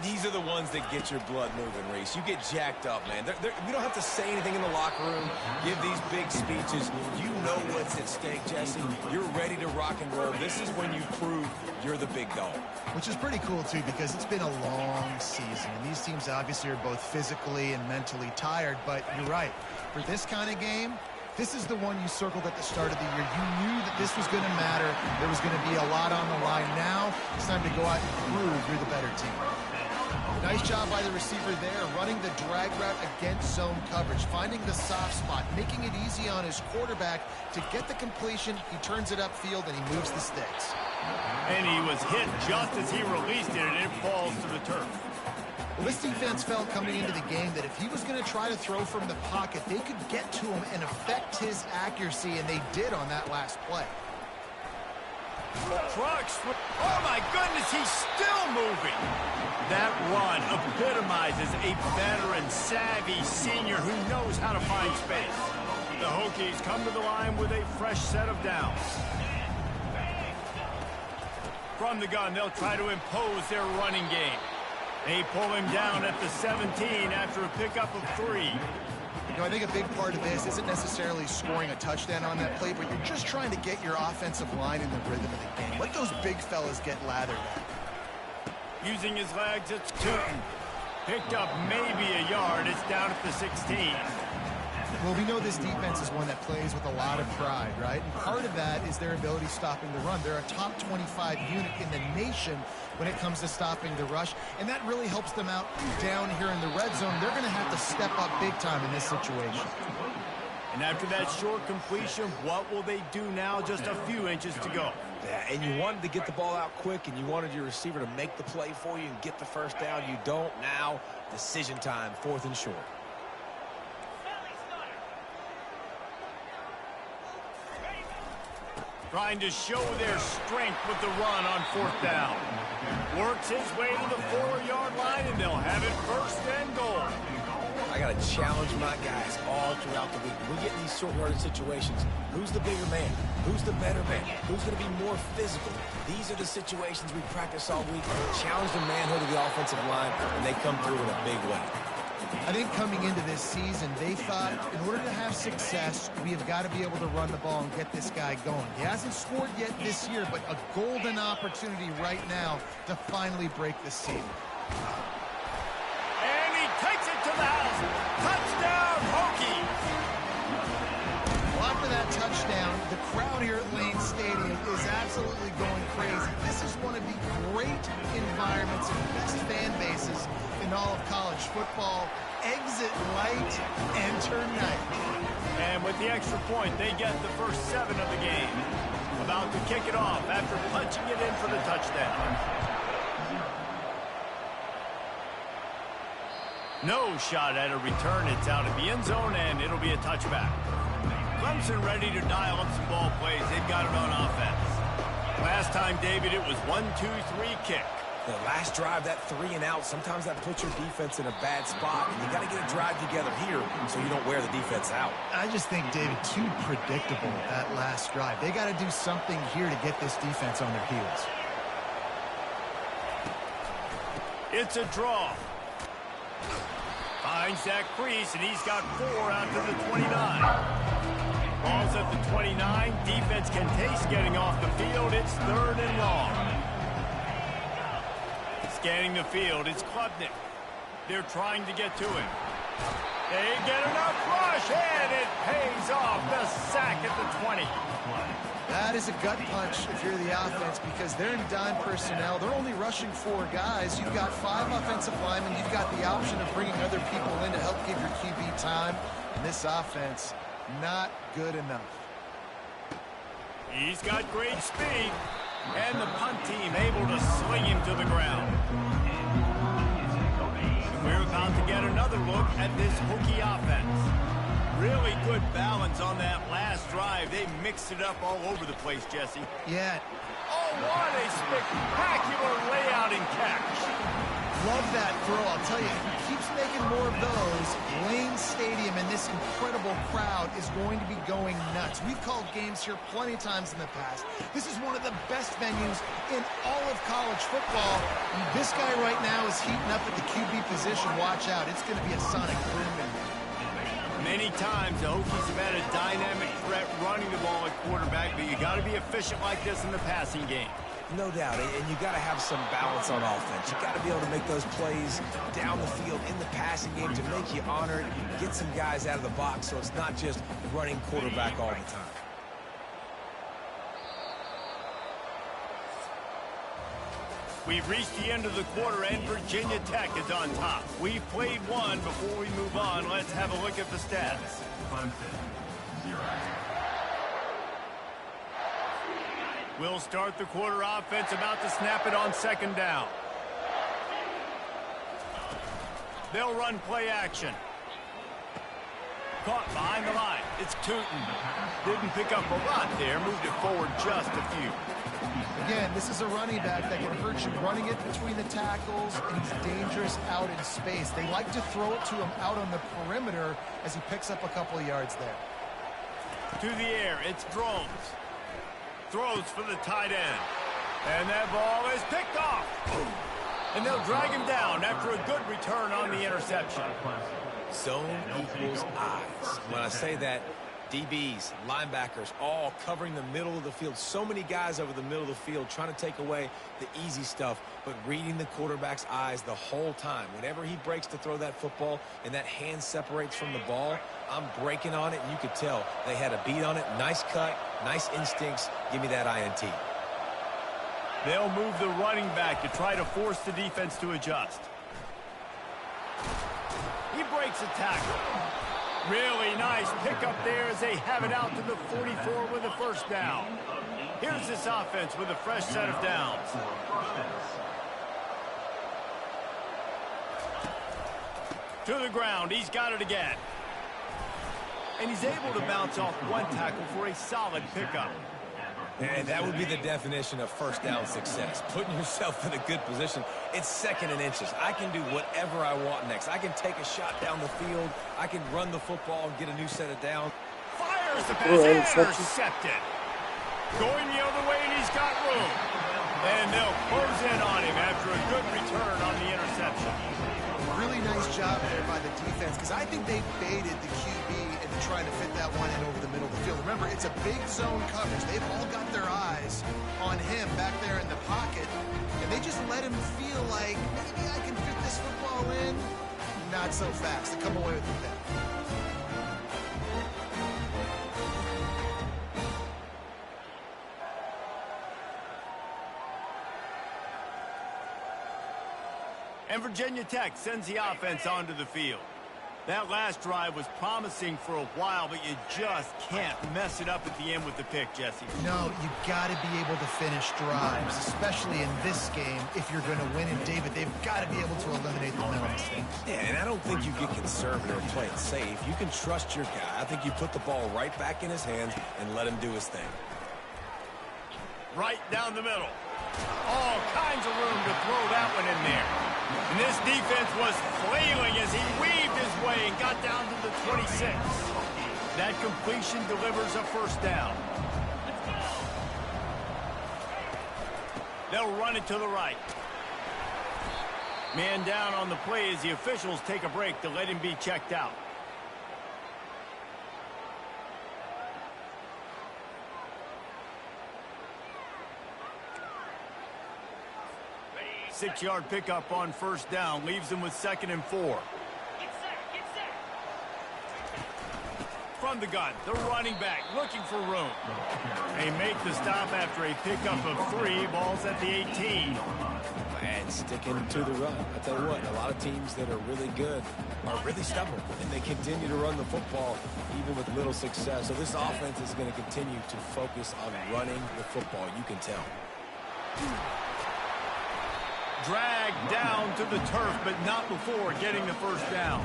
These are the ones that get your blood moving, Reese. You get jacked up, man. We don't have to say anything in the locker room, give these big speeches. You know what's at stake, Jesse. You're ready to rock and roll. This is when you prove you're the big dog. Which is pretty cool, too, because it's been a long season. And these teams obviously are both physically and mentally tired. But you're right. For this kind of game, this is the one you circled at the start of the year. You knew that this was going to matter. There was going to be a lot on the line. Now it's time to go out and prove you're the better team. Nice job by the receiver there, running the drag route against zone coverage, finding the soft spot, making it easy on his quarterback to get the completion. He turns it upfield, and he moves the sticks. And he was hit just as he released it, and it falls to the turf. Well, this defense felt coming into the game that if he was going to try to throw from the pocket, they could get to him and affect his accuracy, and they did on that last play. Trucks. Oh, my goodness, he's still moving. That run epitomizes a veteran, savvy senior who knows how to find space. The Hokies come to the line with a fresh set of downs. From the gun, they'll try to impose their running game. They pull him down at the 17 after a pickup of 3. You know, I think a big part of this isn't necessarily scoring a touchdown on that play, but you're just trying to get your offensive line in the rhythm of the game. Let those big fellas get lathered at. Using his legs, it's Tootin. Picked up maybe a yard. It's down at the 16. Well, we know this defense is one that plays with a lot of pride, right? And part of that is their ability stopping the run. They're a top 25 unit in the nation when it comes to stopping the rush, and that really helps them out down here in the red zone. They're going to have to step up big time in this situation. And after that short completion, what will they do now? Just a few inches to go. Yeah, and you wanted to get the ball out quick, and you wanted your receiver to make the play for you and get the first down. You don't now. Decision time, 4th and short. Trying to show their strength with the run on 4th down. Works his way to the 4-yard line, and they'll have it 1st and goal. I got to challenge my guys all throughout the week. We get in these short-yarded situations. Who's the bigger man? Who's the better man? Who's going to be more physical? These are the situations we practice all week. Challenge the manhood of the offensive line, and they come through in a big way. I think coming into this season, they thought in order to have success, we have got to be able to run the ball and get this guy going. He hasn't scored yet this year, but a golden opportunity right now to finally break the seal. And he takes it to the house. Touchdown, Hokies! Well, after that touchdown, the crowd here at Lane Stadium is absolutely going crazy. This is one of the great environments and best fan bases in all of college football. exit light, enter night. And with the extra point, they get the first 7 of the game. About to kick it off after punching it in for the touchdown. No shot at a return. It's out of the end zone, and it'll be a touchback. Clemson ready to dial up some ball plays. They've got it on offense. Last time, David, it was 1-2-3 kick. The last drive, that 3 and out, sometimes that puts your defense in a bad spot. And you got to get a drive together here so you don't wear the defense out. I just think, David, too predictable that last drive. They got to do something here to get this defense on their heels. It's a draw. Finds that crease, and he's got 4 out to the 29. Ball's at the 29. Defense can taste getting off the field. It's 3rd and long. Scanning the field, it's Klubnik. They're trying to get to him. They get enough rush, and it pays off. The sack at the 20. That is a gut punch if you're the offense because they're in dime personnel. They're only rushing 4 guys. You've got 5 offensive linemen. You've got the option of bringing other people in to help give your QB time. And this offense, not good enough. He's got great speed. And the punt team able to sling him to the ground. And we're about to get another look at this Hokie offense. Really good balance on that last drive. They mixed it up all over the place, Jesse. Yeah. Oh, what a spectacular layout and catch. Love that throw. I'll tell you, if he keeps making more of those, Lane Stadium and this incredible crowd is going to be going nuts. We've called games here plenty of times in the past. This is one of the best venues in all of college football. And this guy right now is heating up at the QB position. Watch out. It's going to be a sonic boom in here. Many times the Hokies have had a dynamic threat running the ball at quarterback, but you got to be efficient like this in the passing game. No doubt, and you got to have some balance on offense. You got to be able to make those plays down the field in the passing game to make you honor it, get some guys out of the box so it's not just running quarterback all the time. We've reached the end of the quarter, and Virginia Tech is on top. We've played one. Before we move on, let's have a look at the stats. We'll start the quarter offense, about to snap it on 2nd down. They'll run play action. Caught behind the line. It's Tootin. Didn't pick up a lot there. Moved it forward just a few. Again, this is a running back that can hurt you running it between the tackles, and he's dangerous out in space. They like to throw it to him out on the perimeter as he picks up a couple of yards there. To the air, it's Drones. Throws for the tight end. And that ball is picked off. And they'll drag him down after a good return on the interception. Zone equals eyes. When I say that, DBs, linebackers, all covering the middle of the field. So many guys over the middle of the field trying to take away the easy stuff, but reading the quarterback's eyes the whole time. Whenever he breaks to throw that football and that hand separates from the ball, I'm breaking on it, and you could tell they had a beat on it. Nice cut, nice instincts. Give me that INT. They'll move the running back to try to force the defense to adjust. He breaks a tackle. Really nice pickup there as they have it out to the 44 with a first down. Here's this offense with a fresh set of downs. To the ground, he's got it again. And he's able to bounce off one tackle for a solid pickup. And that would be the definition of first down success. Putting yourself in a good position. It's 2nd and inches. I can do whatever I want next. I can take a shot down the field. I can run the football and get a new set of downs. Fires the pass. Intercepted. Going the other way, and he's got room. And they'll close in on him after a good return on the interception. Really nice job there by the defense, because I think they baited the QB into trying to fit that one in over the middle of the field. Remember, it's a big zone coverage. They've all got their eyes on him back there in the pocket, and they just let him feel like, maybe I can fit this football in. Not so fast. They come away with the pick. And Virginia Tech sends the offense onto the field. That last drive was promising for a while, but you just can't mess it up at the end with the pick, Jesse. No, you got to be able to finish drives, especially in this game if you're going to win. And, David, they've got to be able to eliminate the mental mistakes. Yeah, and I don't think you get conservative or play it safe. You can trust your guy. I think you put the ball right back in his hands and let him do his thing. Right down the middle. All kinds of room to throw that one in there. And this defense was flailing as he weaved his way and got down to the 26. That completion delivers a first down. They'll run it to the right. Man down on the play as the officials take a break to let him be checked out. Six-yard pickup on first down leaves them with 2nd and 4. From the gun, the running back looking for room. They make the stop after a pickup of 3. Ball's at the 18. And sticking to the run. I tell you what, a lot of teams that are really good are really stubborn, and they continue to run the football even with little success. So this offense is going to continue to focus on running the football. You can tell. Dragged down to the turf, but not before getting the first down.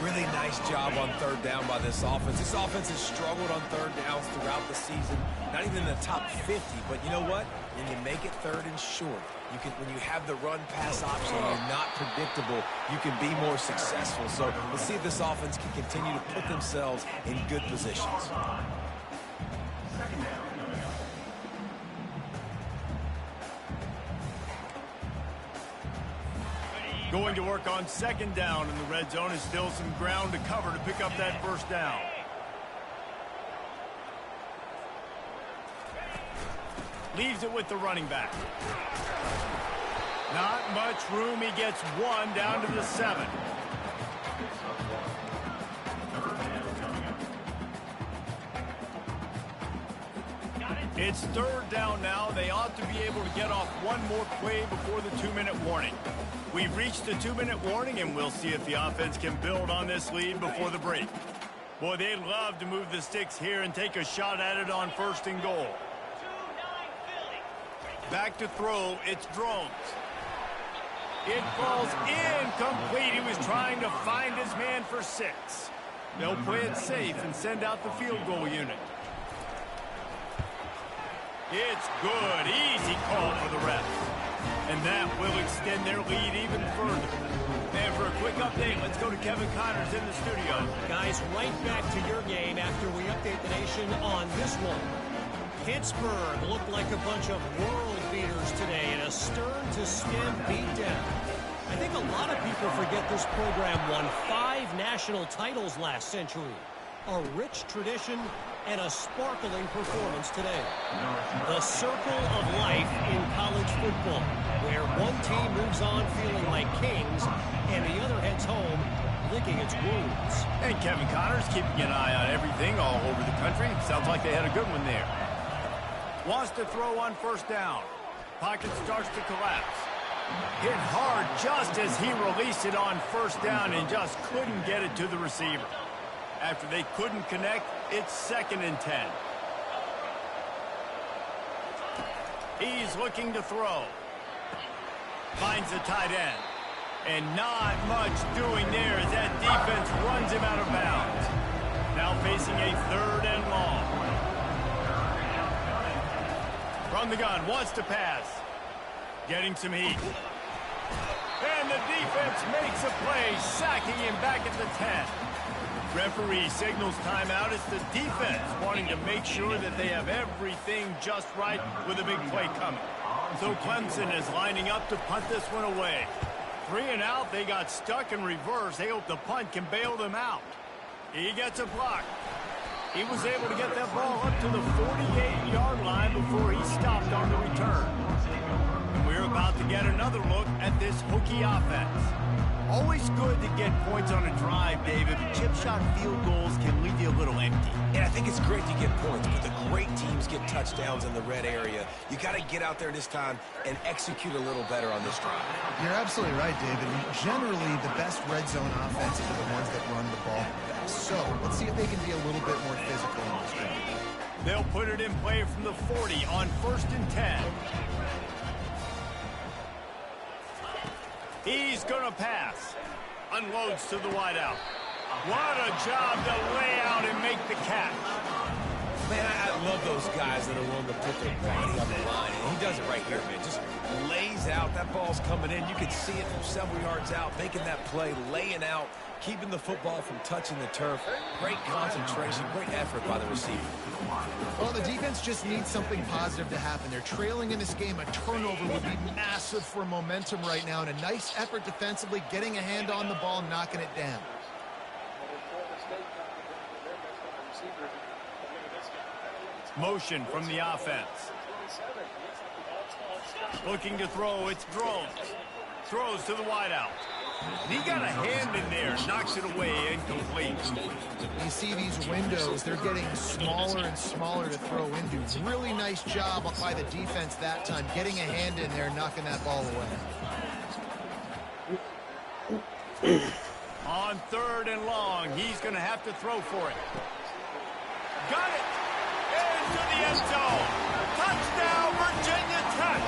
Really nice job on 3rd down by this offense. This offense has struggled on 3rd downs throughout the season. Not even in the top 50, but you know what? When you make it 3rd and short, you can. When you have the run-pass option, you're not predictable. You can be more successful. So let's see if this offense can continue to put themselves in good positions. Going to work on 2nd down in the red zone is still some ground to cover to pick up that first down. Leaves it with the running back. Not much room. He gets 1 down to the 7. It's 3rd down now. They ought to be able to get off one more play before the 2-minute warning. We've reached the 2-minute warning, and we'll see if the offense can build on this lead before the break. Boy, they'd love to move the sticks here and take a shot at it on 1st and goal. Back to throw, it's Drones. It falls incomplete. He was trying to find his man for 6. They'll play it safe and send out the field goal unit. It's good. Easy call for the refs. And that will extend their lead even further. And for a quick update, let's go to Kevin Connors in the studio. Guys, right back to your game after we update the nation on this one. Pittsburgh looked like a bunch of world beaters today in a stern-to-stem beatdown. I think a lot of people forget this program won 5 national titles last century. A rich tradition and a sparkling performance today. The circle of life in college football, where one team moves on feeling like kings and the other heads home licking its wounds. And Kevin Connors keeping an eye on everything all over the country. Sounds like they had a good one there. Wants to throw on 1st down. Pocket starts to collapse. Hit hard just as he released it on 1st down and just couldn't get it to the receiver. After they couldn't connect, it's 2nd and 10. He's looking to throw. Finds the tight end. And not much doing there as that defense runs him out of bounds. Now facing a 3rd and long. From the gun, wants to pass. Getting some heat. And the defense makes a play, sacking him back at the 10. Referee signals timeout. It's the defense wanting to make sure that they have everything just right with a big play coming. So Clemson is lining up to punt this one away. 3 and out. They got stuck in reverse. They hope the punt can bail them out. He gets a block. He was able to get that ball up to the 48-yard line before he stopped on the return. And we're about to get another look at this Hokie offense. Always good to get points on a drive, David. chip shot field goals can leave you a little empty. And I think it's great to get points, but the great teams get touchdowns in the red area. You got to get out there this time and execute a little better on this drive. You're absolutely right, David. Generally, the best red zone offenses are the ones that run the ball best. So let's see if they can be a little bit more physical in this drive. They'll put it in play from the 40 on 1st and 10. He's going to pass. Unloads to the wideout. What a job to lay out and make the catch. Man, I love those guys that are willing to put their body on the line. And he does it right here, man. Just lays out. That ball's coming in. You can see it from several yards out, making that play, laying out, keeping the football from touching the turf. Great concentration, great effort by the receiver. Well, the defense just needs something positive to happen. They're trailing in this game. A turnover would be massive for momentum right now. And a nice effort defensively, getting a hand on the ball, knocking it down. Motion from the offense. Looking to throw, it's Drones. Throws to the wideout. He got a hand in there, knocks it away, incomplete. You see these windows, they're getting smaller and smaller to throw into. Really nice job by the defense that time, getting a hand in there, knocking that ball away. On 3rd and long, he's going to have to throw for it. Got it! Into the end zone. Touchdown, Virginia Tech.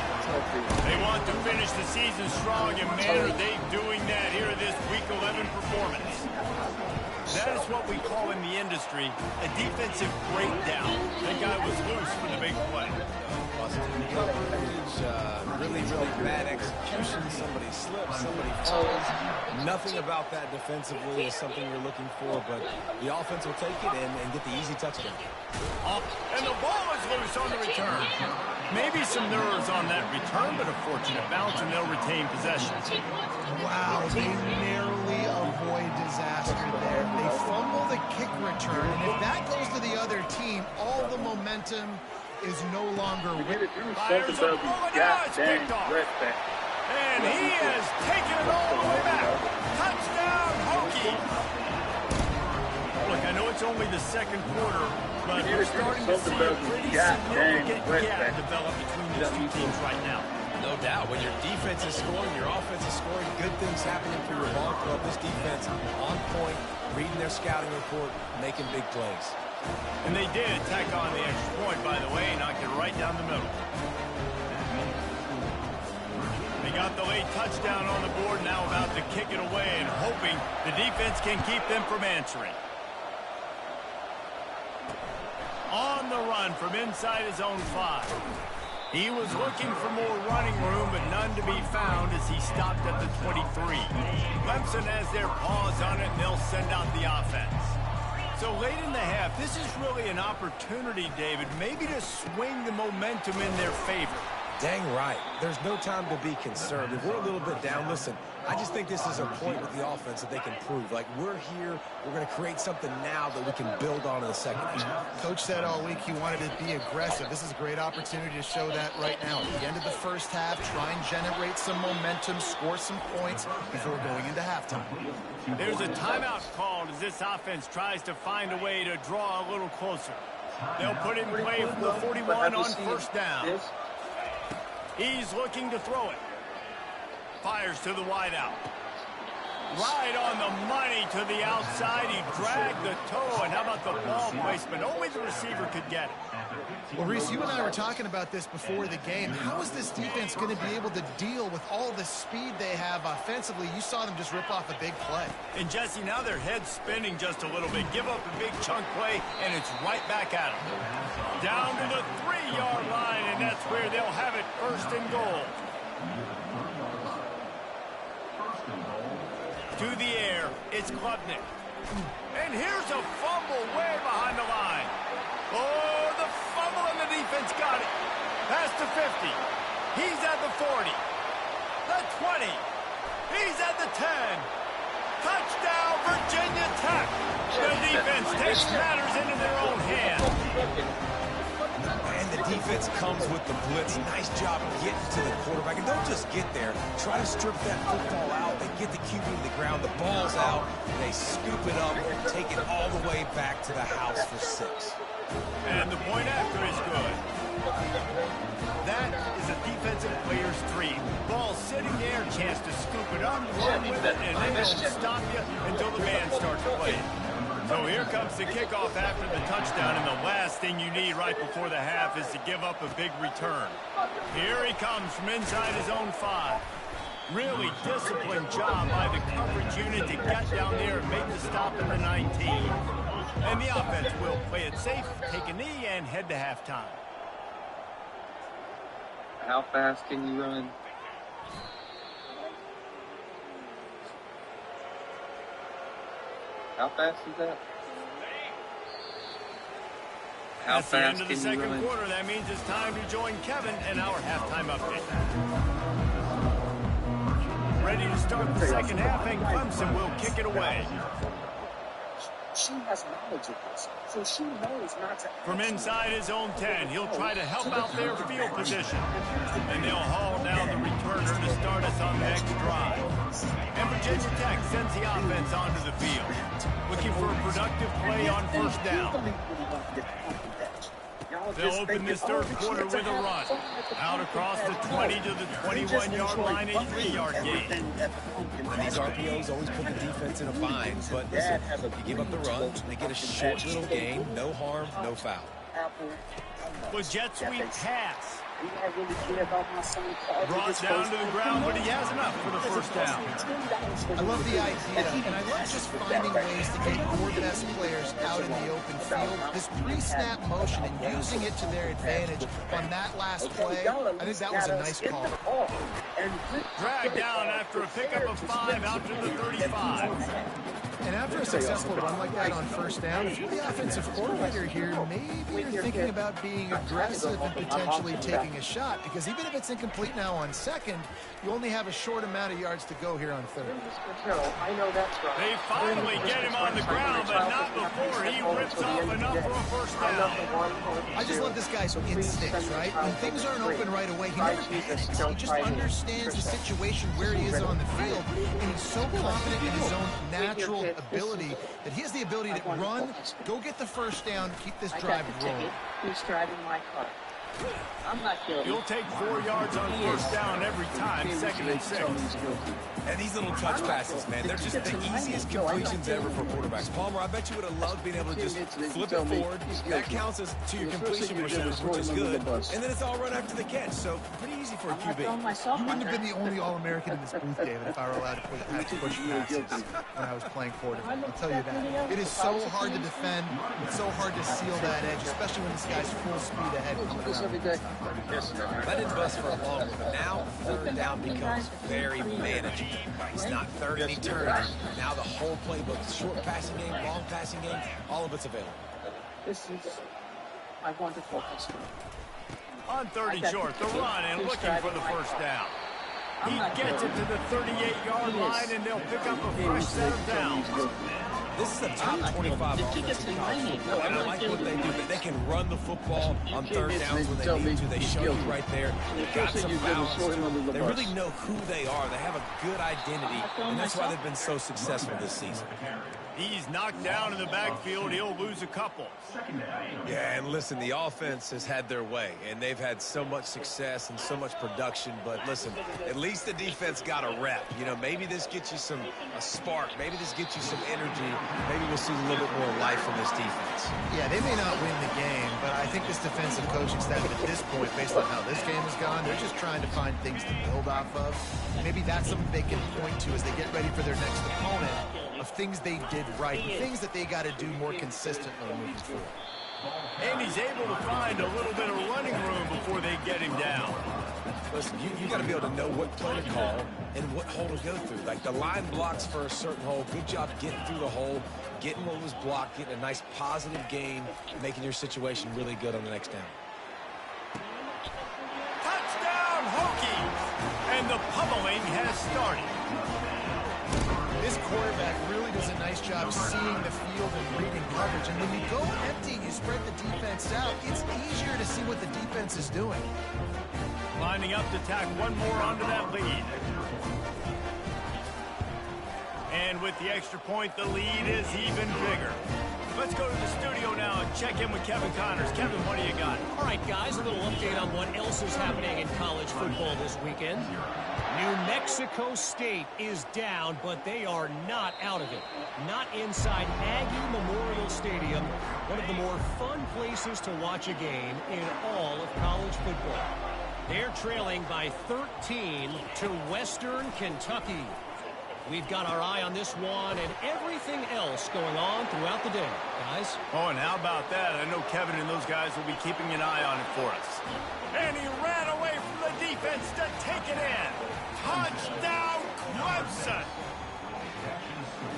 They want to finish the season strong, and man, are they doing that here in this Week 11 performance. That is what we call in the industry a defensive breakdown. That guy was loose for the big play. Really bad execution. Somebody slips, somebody falls. Nothing about that defensively is something you're looking for, but the offense will take it and get the easy touchdown. And the ball is loose on the return. Maybe some nerves on that return, but a fortunate bounce, and they'll retain possession. Wow, they narrowly avoid disaster there. They fumble the kick return, and if that goes to the other team, all the momentum is no longer with it. Fires a bullet, it's picked off. And he has taken it all the way back. Touchdown, Hokie. Look, I know it's only the second quarter, but we're starting to see a pretty significant gap develop between these two teams right now. No doubt. When your defense is scoring, your offense is scoring, good things happening for your ball club. This defense on point, reading their scouting report, making big plays. And they did tack on the extra point, by the way, knocked it right down the middle. They got the late touchdown on the board, now about to kick it away and hoping the defense can keep them from answering. On the run from inside his own 5. He was looking for more running room, but none to be found as he stopped at the 23. Clemson has their paws on it, and they'll send out the offense. So late in the half, this is really an opportunity, David, maybe to swing the momentum in their favor. Dang right. There's no time to be concerned. If we're a little bit down, listen, I just think this is a point with the offense that they can prove. Like, we're here, we're going to create something now that we can build on in the second half. Coach said all week he wanted to be aggressive. This is a great opportunity to show that right now. At the end of the first half, try and generate some momentum, score some points before going into halftime. There's a timeout called as this offense tries to find a way to draw a little closer. They'll put it in play from the 41 on 1st down. He's looking to throw it. Fires to the wideout. Right on the money to the outside. He dragged the toe, and how about the ball placement? Only the receiver could get it. Well, Reese, you and I were talking about this before the game. How is this defense going to be able to deal with all the speed they have offensively? You saw them just rip off a big play. And, Jesse, now their head's spinning just a little bit. Give up a big chunk play, and it's right back at them. Down to the 3-yard line, and that's where they'll have it 1st and goal. To the air, it's Klubnik. And here's a fumble way behind the line. Oh, the fumble, and the defense got it. Past the 50. He's at the 40. The 20. He's at the 10. Touchdown, Virginia Tech. The defense takes matters into their own hands. And the defense comes with the blitz. Nice job getting to the quarterback. And don't just get there. Try to strip that football out. They get the QB to the ground. The ball's out. They scoop it up and take it all the way back to the house for 6. And the point after is good. That is a defensive player's dream. Ball sitting there, chance to scoop it up, run with it, and they don't stop you until the band starts playing. So here comes the kickoff after the touchdown, and the last thing you need right before the half is to give up a big return. Here he comes from inside his own 5. Really disciplined job by the coverage unit to get down there and make the stop at the 19. And the offense will play it safe, take a knee, and head to halftime. How fast can you run? How fast is that? How That's the end fast of the can you second run? quarter. That means it's time to join Kevin and our halftime update. Ready to start the second half, and Clemson will kick it away. She has knowledge of this, so she knows not to. From inside his own 10, he'll try to help out their field position. And they'll haul down the returner to start us on the next drive. And Virginia Tech sends the offense onto the field, looking for a productive play on first down. They'll open this third quarter with a run. Out across the 20 to the 21-yard line, a 3-yard gain. And these RPOs always put the defense in a bind, but listen, you give up the run, they get a short little gain, no harm, no foul. The jet sweep pass. Brought Brought down to the ground, but he has enough for the first down. I love the idea, and I love just finding ways to get your best players out in the open field. This pre-snap motion and using it to their advantage on that last play, I think that was a nice call. Dragged down after a pickup of 5 out to the 35. And after a successful run like that on first down, if you're the offensive coordinator here, maybe you're thinking about being aggressive and potentially taking a shot, because even if it's incomplete now on second, you only have a short amount of yards to go here on third. I know that's right. They finally get him on the ground, but not before he rips off enough for a first down. I just love this guy's instincts, right? When things aren't open right away, he never panics. He just understands the situation where he is on the field, and he's so confident in his own natural ability that he has the ability to run, go get the first down, keep this drive rolling. Who's driving my car? I'm not guilty. You'll take 4 yards on first down every time, 2nd and 6. And these little touch passes, man, they're just the easiest completions ever for quarterbacks. Palmer, I bet you would have loved being able to just flip it forward. That counts as to your completion percentage, which is good. And then it's all run after the catch, so pretty easy for a QB. You wouldn't have been the only All-American in this booth, David, if I were allowed to have to push passes when I was playing quarterback. I'll tell you that. It is so hard to defend. It's so hard to seal that edge, especially when this guy's full speed ahead coming around. That didn't bust for a long one, but now third down becomes very manageable. It's not third and eternity. Now the whole playbook, short passing game, long passing game, all of it's available. This is my wonderful husband. On 3rd and short, the run and looking for the first down. He gets it to the 38-yard line, and they'll pick up a fresh set of downs. This is a top 25 offense in college football, and I like what they do. They can run the football on third downs when they need to. They show you right there. They've got some balance to them. They really know who they are. They have a good identity, and that's why they've been so successful this season. He's knocked down in the backfield. He'll lose a couple. Yeah, and listen, the offense has had their way, and they've had so much success and so much production. But listen, at least the defense got a rep. You know, maybe this gets you a spark. Maybe this gets you some energy. Maybe we'll see a little bit more life in this defense. Yeah, they may not win the game, but I think this defensive coaching staff at this point, based on how this game has gone, they're just trying to find things to build off of. Maybe that's something they can point to as they get ready for their next opponent, of things they did right, things that they got to do more consistently moving forward. And he's able to find a little bit of running room before they get him down. Listen, you got to be able to know what play to call and what hole to go through. Like the line blocks for a certain hole. Good job getting through the hole, getting what was blocked, getting a nice positive gain, making your situation really good on the next down. Touchdown, Hokies! And the pummeling has started. This quarterback really does a nice job seeing the field and reading coverage. And when you go empty and you spread the defense out, it's easier to see what the defense is doing. Lining up to tack one more onto that lead. And with the extra point, the lead is even bigger. Let's go to the studio now and check in with Kevin Connors. Kevin, what do you got? All right, guys, a little update on what else is happening in college football this weekend. New Mexico State is down, but they are not out of it. Not inside Aggie Memorial Stadium, one of the more fun places to watch a game in all of college football. They're trailing by 13 to Western Kentucky. We've got our eye on this one and everything else going on throughout the day, guys. Oh, and how about that? I know Kevin and those guys will be keeping an eye on it for us. And he ran away from the defense to take it in. Touchdown, Clemson!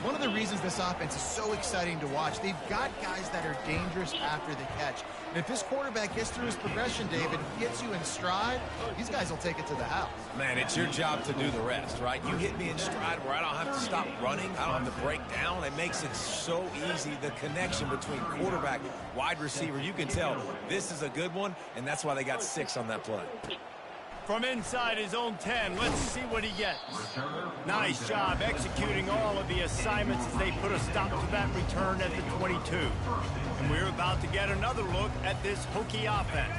One of the reasons this offense is so exciting to watch, they've got guys that are dangerous after the catch. And if this quarterback gets through his progression, David, gets you in stride, these guys will take it to the house. Man, it's your job to do the rest, right? You hit me in stride where I don't have to stop running. I don't have to break down. It makes it so easy, the connection between quarterback, wide receiver. You can tell this is a good one, and that's why they got 6 on that play. From inside his own 10, let's see what he gets. Nice job executing all of the assignments as they put a stop to that return at the 22. And we're about to get another look at this Hokie offense.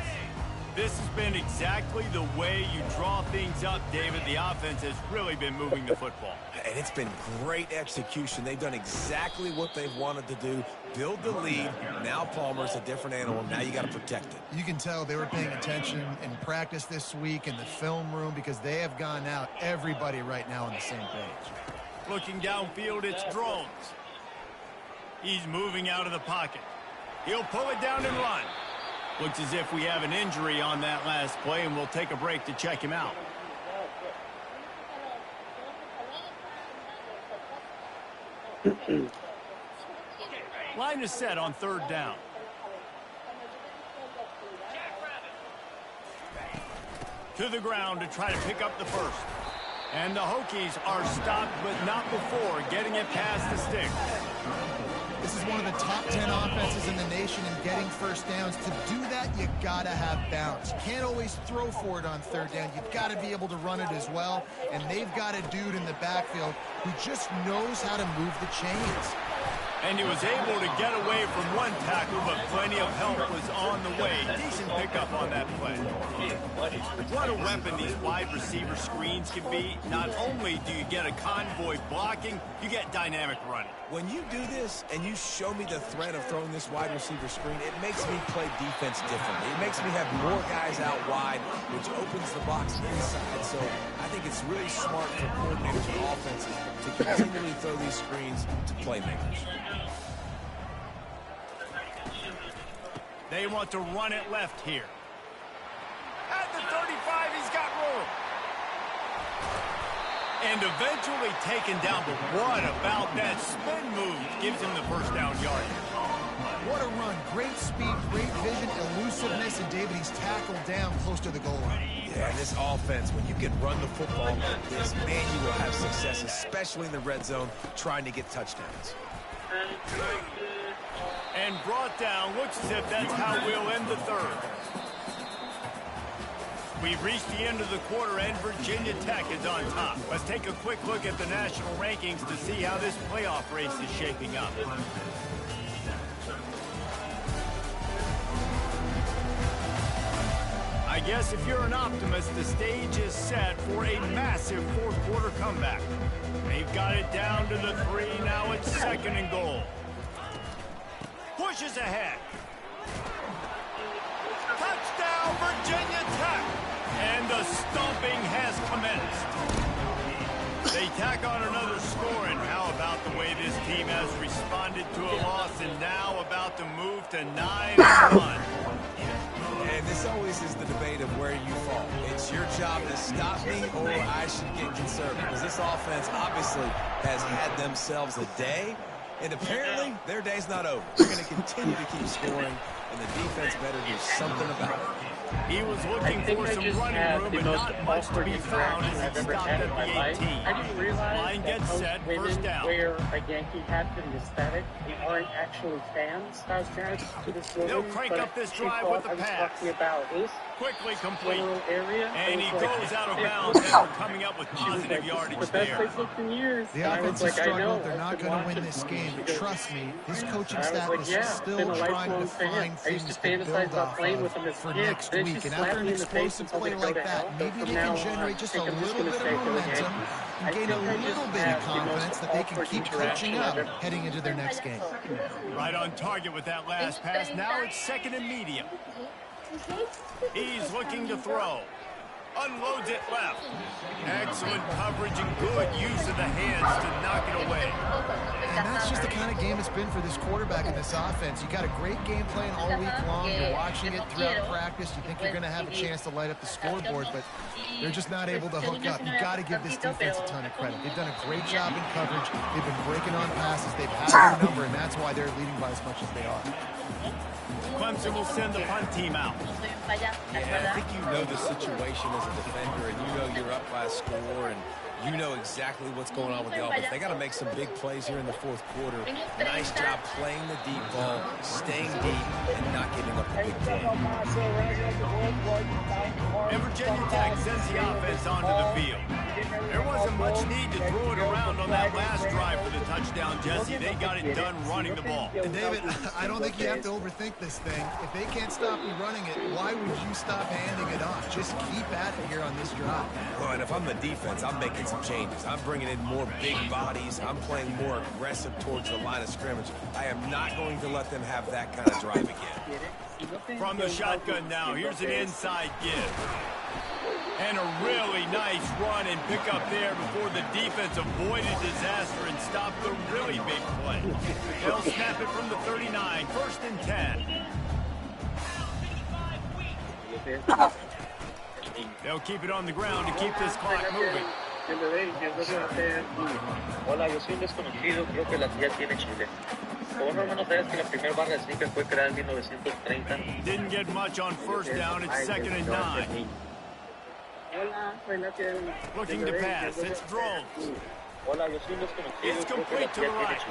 This has been exactly the way you draw things up, David. The offense has really been moving the football. And it's been great execution. They've done exactly what they've wanted to do. Build the lead. Now Palmer's a different animal. Now you got to protect it. You can tell they were paying attention in practice this week in the film room because they have gone out, everybody right now on the same page. Looking downfield, it's Drones. He's moving out of the pocket. He'll pull it down and run. Looks as if we have an injury on that last play, and we'll take a break to check him out. Line is set on 3rd down. To the ground to try to pick up the first. And the Hokies are stopped, but not before getting it past the sticks. This is one of the top 10 offenses in the nation in getting first downs. To do that, you got to have balance. You can't always throw for it on 3rd down. You've got to be able to run it as well. And they've got a dude in the backfield who just knows how to move the chains. And he was able to get away from one tackle, but plenty of help was on the way. Decent pickup on that play. What a weapon these wide receiver screens can be. Not only do you get a convoy blocking, you get dynamic running. When you do this and you show me the threat of throwing this wide receiver screen, it makes me play defense differently. It makes me have more guys out wide, which opens the box inside. So I think it's really smart for coordinators and offenses to continually throw these screens to playmakers. They want to run it left here. At the 35, he's got room. And eventually taken down, but what about that spin move? Gives him the first down yard. What a run. Great speed, great vision, elusiveness, and David, he's tackled down close to the goal line. Yeah, and this offense, when you can run the football like this, man, you will have success, especially in the red zone, trying to get touchdowns. And brought down. Looks as if that's how we'll end the 3rd. We've reached the end of the quarter, and Virginia Tech is on top. Let's take a quick look at the national rankings to see how this playoff race is shaping up. I guess if you're an optimist, the stage is set for a massive 4th quarter comeback. They've got it down to the 3. Now it's 2nd and goal. Pushes ahead. Touchdown, Virginia Tech. And the stomping has commenced. They tack on another score, and how about the way this team has responded to a loss and now about to move to 9-1. And this always is the debate of where you fall. It's your job to stop me, or I should get conservative. Because this offense obviously has had themselves a day, and apparently their day's not over. They're going to continue to keep scoring, and the defense better do something about it. He was looking for some running room, but not much to be found as he stopped at the 18. I didn't realize Line gets set, first down. Wear a Yankee hat for the aesthetic. They aren't actually fans to this building. They'll crank up this drive with the pass. Quickly complete. And he goes out of bounds after coming up with positive yardage there. The offense has struggled. They're not going to win this game. But trust me, this coaching staff is still trying to find things to build off of for next week. And after an explosive play like that, maybe they can generate just a little bit of momentum and gain a little bit of confidence that they can keep coaching up heading into their next game. Right on target with that last pass. Now it's second and medium. He's looking to throw. Unloads it left. Excellent coverage and good use of the hands to knock it away. And that's just the kind of game it's been for this quarterback in this offense. You got a great game plan all week long. You're watching it throughout practice. You think you're going to have a chance to light up the scoreboard, but they're just not able to hook up. You got to give this defense a ton of credit. They've done a great job in coverage. They've been breaking on passes. They've had their number, and that's why they're leading by as much as they are. Clemson will send the punt team out. Yeah, I think you know the situation as a defender, and you know you're up by a score, and you know exactly what's going on with the offense. They got to make some big plays here in the fourth quarter. Nice job playing the deep ball, staying deep, and not giving up the big play. And Virginia Tech sends the offense onto the field. There wasn't much need to throw it around on that last drive for the touchdown, Jesse. They got it done running the ball. And David, I don't think you have to overthink this thing. If they can't stop you running it, why would you stop handing it off? Just keep at it here on this drive. Well, and if I'm the defense, I'm making some changes. I'm bringing in more big bodies. I'm playing more aggressive towards the line of scrimmage. I am not going to let them have that kind of drive again. From the shotgun now, here's an inside give. And a really nice run and pick up there before the defense avoided disaster and stopped the really big play. They'll snap it from the 39, first and 10. They'll keep it on the ground to keep this clock moving. Hola, yo soy un desconocido, creo que la tía tiene chile. Como no, no sabes que la primera barra de sneaker fue creada en 1930. Didn't get much on first down, it's second and 9. Looking to pass, it's thrown. It's complete to the right.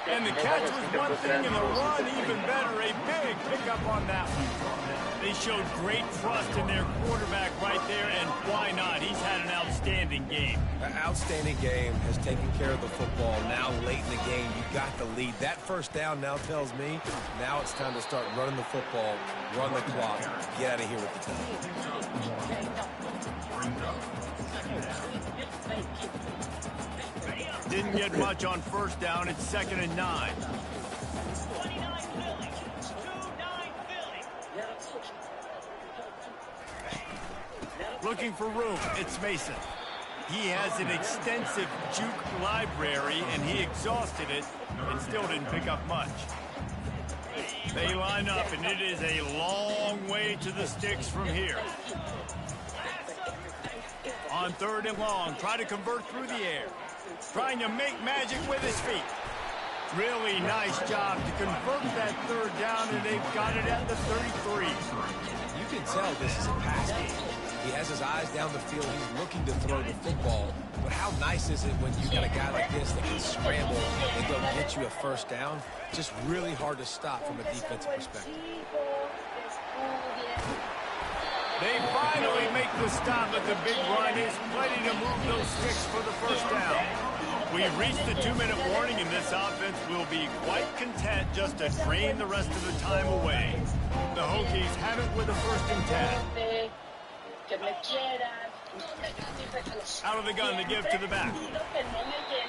And the catch was one thing, and the run even better. A big pickup on that one. They showed great trust in their quarterback right there, and why not? He's had an outstanding game. An outstanding game, has taken care of the football. Now late in the game, you got the lead. That first down now tells me now it's time to start running the football, run the clock, get out of here with the time. Didn't get much on first down. It's second and 9. Looking for room. It's Mason. He has an extensive juke library, and he exhausted it and still didn't pick up much. They line up, and it is a long way to the sticks from here. On third and long, try to convert through the air. Trying to make magic with his feet. Really nice job to convert that third down, and they've got it at the 33. You can tell this is a pass game. He has his eyes down the field. He's looking to throw the football. But how nice is it when you got a guy like this that can scramble and go get you a first down? Just really hard to stop from a defensive perspective. They finally make the stop, but the big run is plenty to move those sticks for the first down. We've reached the 2-minute warning, and this offense will be quite content just to drain the rest of the time away. The Hokies have it with a first and 10. Out of the gun to give to the back.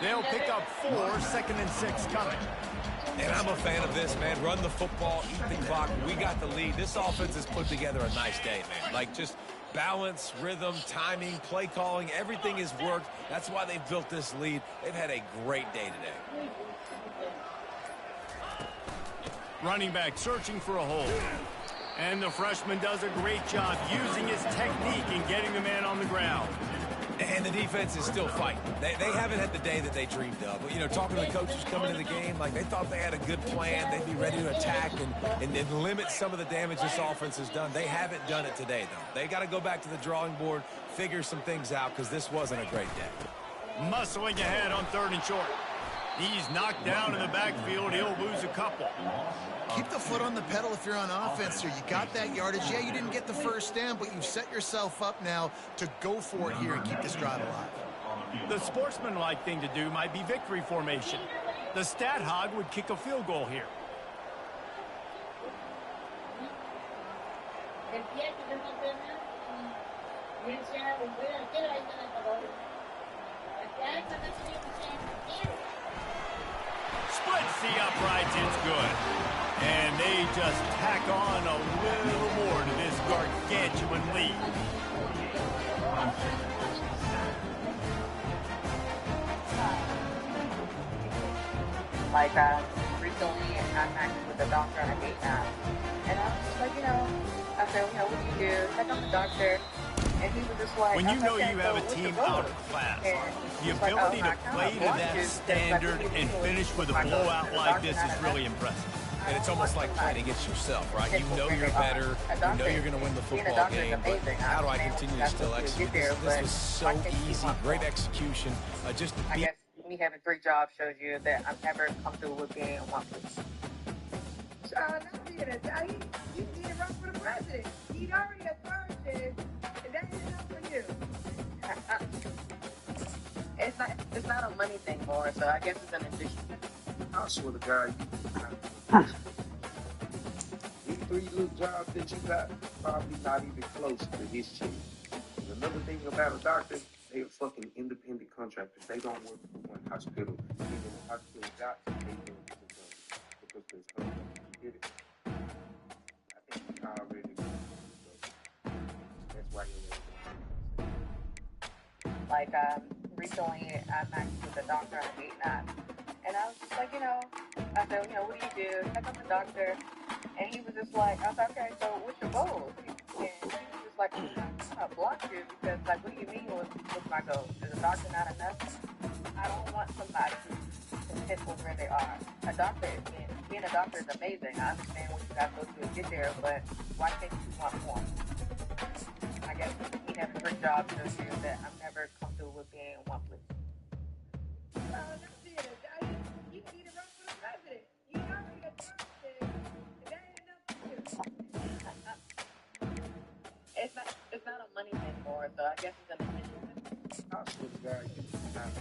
They'll pick up 4, second and 6 coming. And I'm a fan of this, man. Run the football, eat the clock. We got the lead. This offense has put together a nice day, man. Like, just balance, rhythm, timing, play calling, everything has worked. That's why they've built this lead. They've had a great day today. Running back searching for a hole. And the freshman does a great job using his technique and getting the man on the ground. And the defense is still fighting. They haven't had the day that they dreamed of. But, you know, talking to the coaches coming into the game, like they thought they had a good plan. They'd be ready to attack and limit some of the damage this offense has done. They haven't done it today, though. They got to go back to the drawing board, figure some things out, because this wasn't a great day. Muscling ahead on 3rd and short. He's knocked down in the backfield. He'll lose a couple. Keep the foot on the pedal if you're on offense here. You got that yardage. Yeah, you didn't get the first down, but you've set yourself up now to go for it here and keep this drive alive. The sportsmanlike thing to do might be victory formation. The stat hog would kick a field goal here. Splits the uprights, it's good. And they just tack on a little more to this gargantuan lead. Like, recently, I'm actually with the doctor on a date now. And I was just like, you know, I said, you know, what do you do? I told the doctor. And he was just like, when you know you have a team out of class, the ability to play to that standard and finish with a blowout like this is really impressive. And it's almost like playing against yourself, right? You know you're better. You know you're going to win the football game. But how do I continue to still execute? This was so easy. Great execution. Just I guess me having 3 jobs shows you that I'm never comfortable with being in one place. So, not being a guy, you need to run for the president. He'd already authoritative, and that is enough for you. It's not a money thing more, so I guess it's an addition. I swear to God, these 3 little jobs that you got, probably not even close to his check. Another thing about a doctor, they are fucking independent contractors. They don't work for one hospital. Even the hospital got they do because there's contractors. You get it? I think you already know. That's why you're like, recently, I'm actually with the doctor on a date night. And I was just like, you know, I said, you know, what do you do? I told the doctor. And he was just like, I was like, okay, so what's your goals? And he was just like, I'm going to block you because, like, what do you mean with my goals? Is a doctor not enough? I don't want somebody who's content with where they are. A doctor, being a doctor is amazing. I understand what you got to go through to get there, but why can't you want more? I guess me having 3 jobs shows you that I'm never comfortable with being in one place. Not being a guy, you need to run for the president. You already authoritative, and that is enough for you. It's not a money thing more, so I guess it's an addition. I swear to God,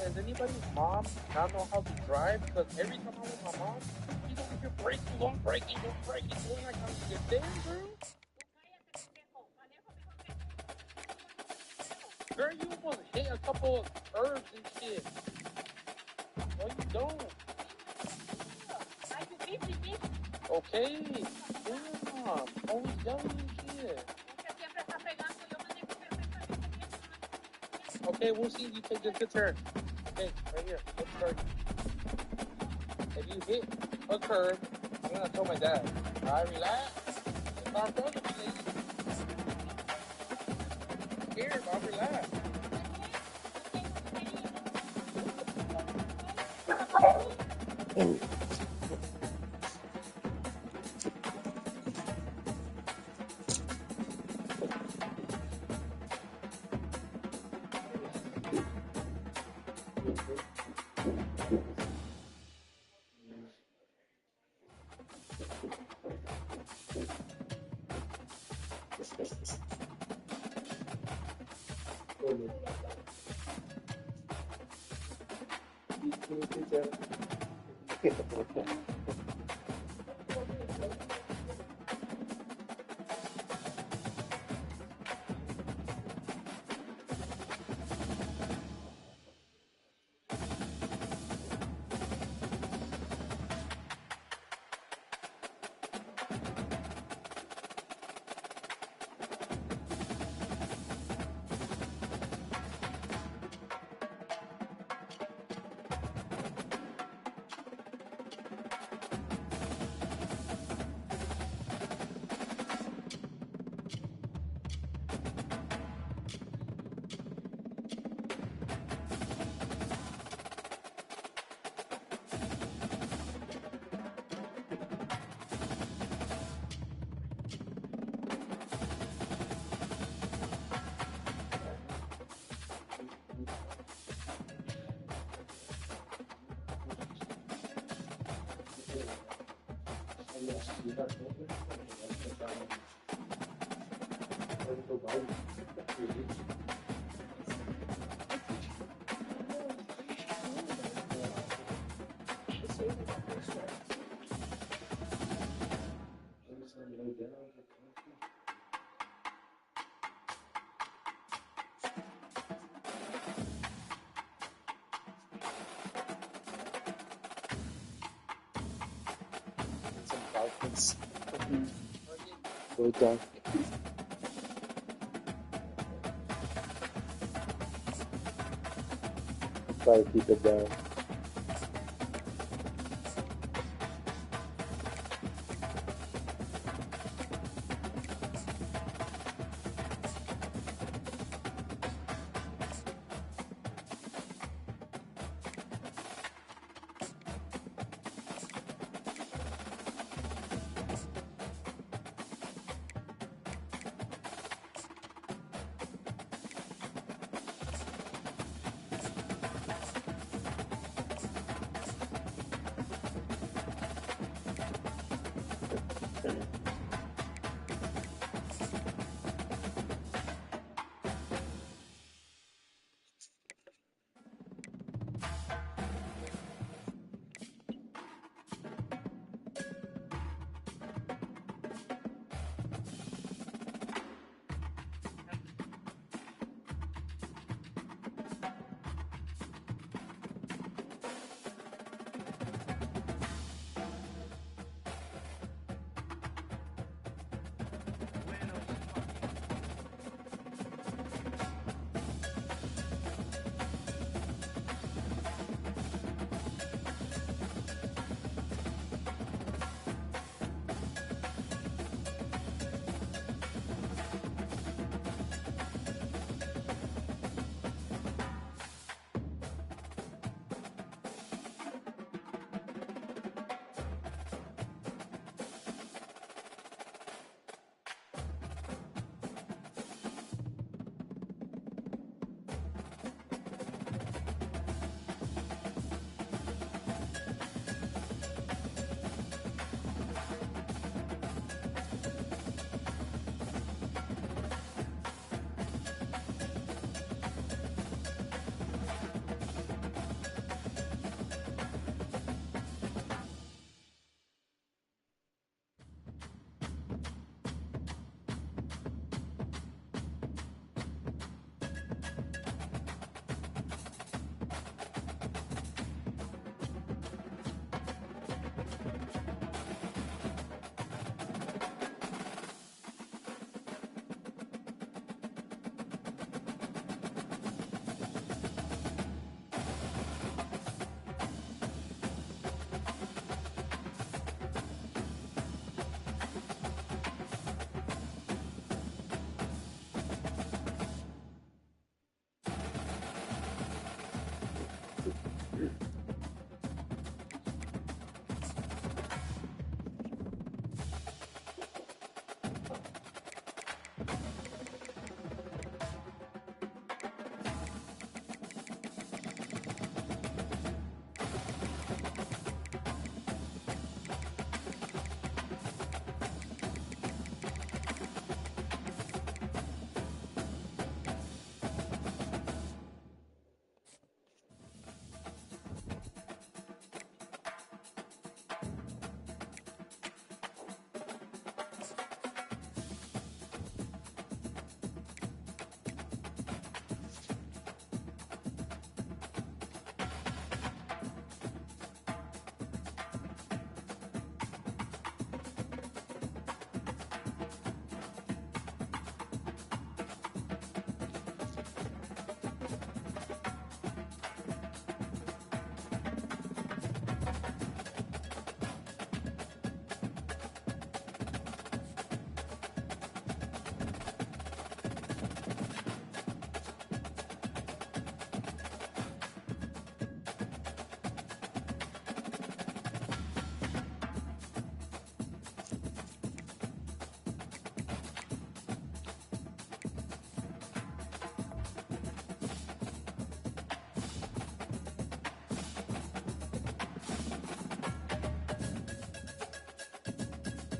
does anybody's mom not know how to drive? Because every time I'm with my mom, she's over here braking, going, going like I'm get there, girl. Girl, you almost hit a couple of herbs and shit. No, you don't. Okay. Yeah. Always yelling and shit. Okay, we'll see. You take the turn. Okay, right here. Let's start. If you hit a curb, I'm gonna tell my dad. Alright, relax. It's our brother, please. Here, I'll relax. Hit the fourth down. Dolphins. Go dark. Try to keep it down.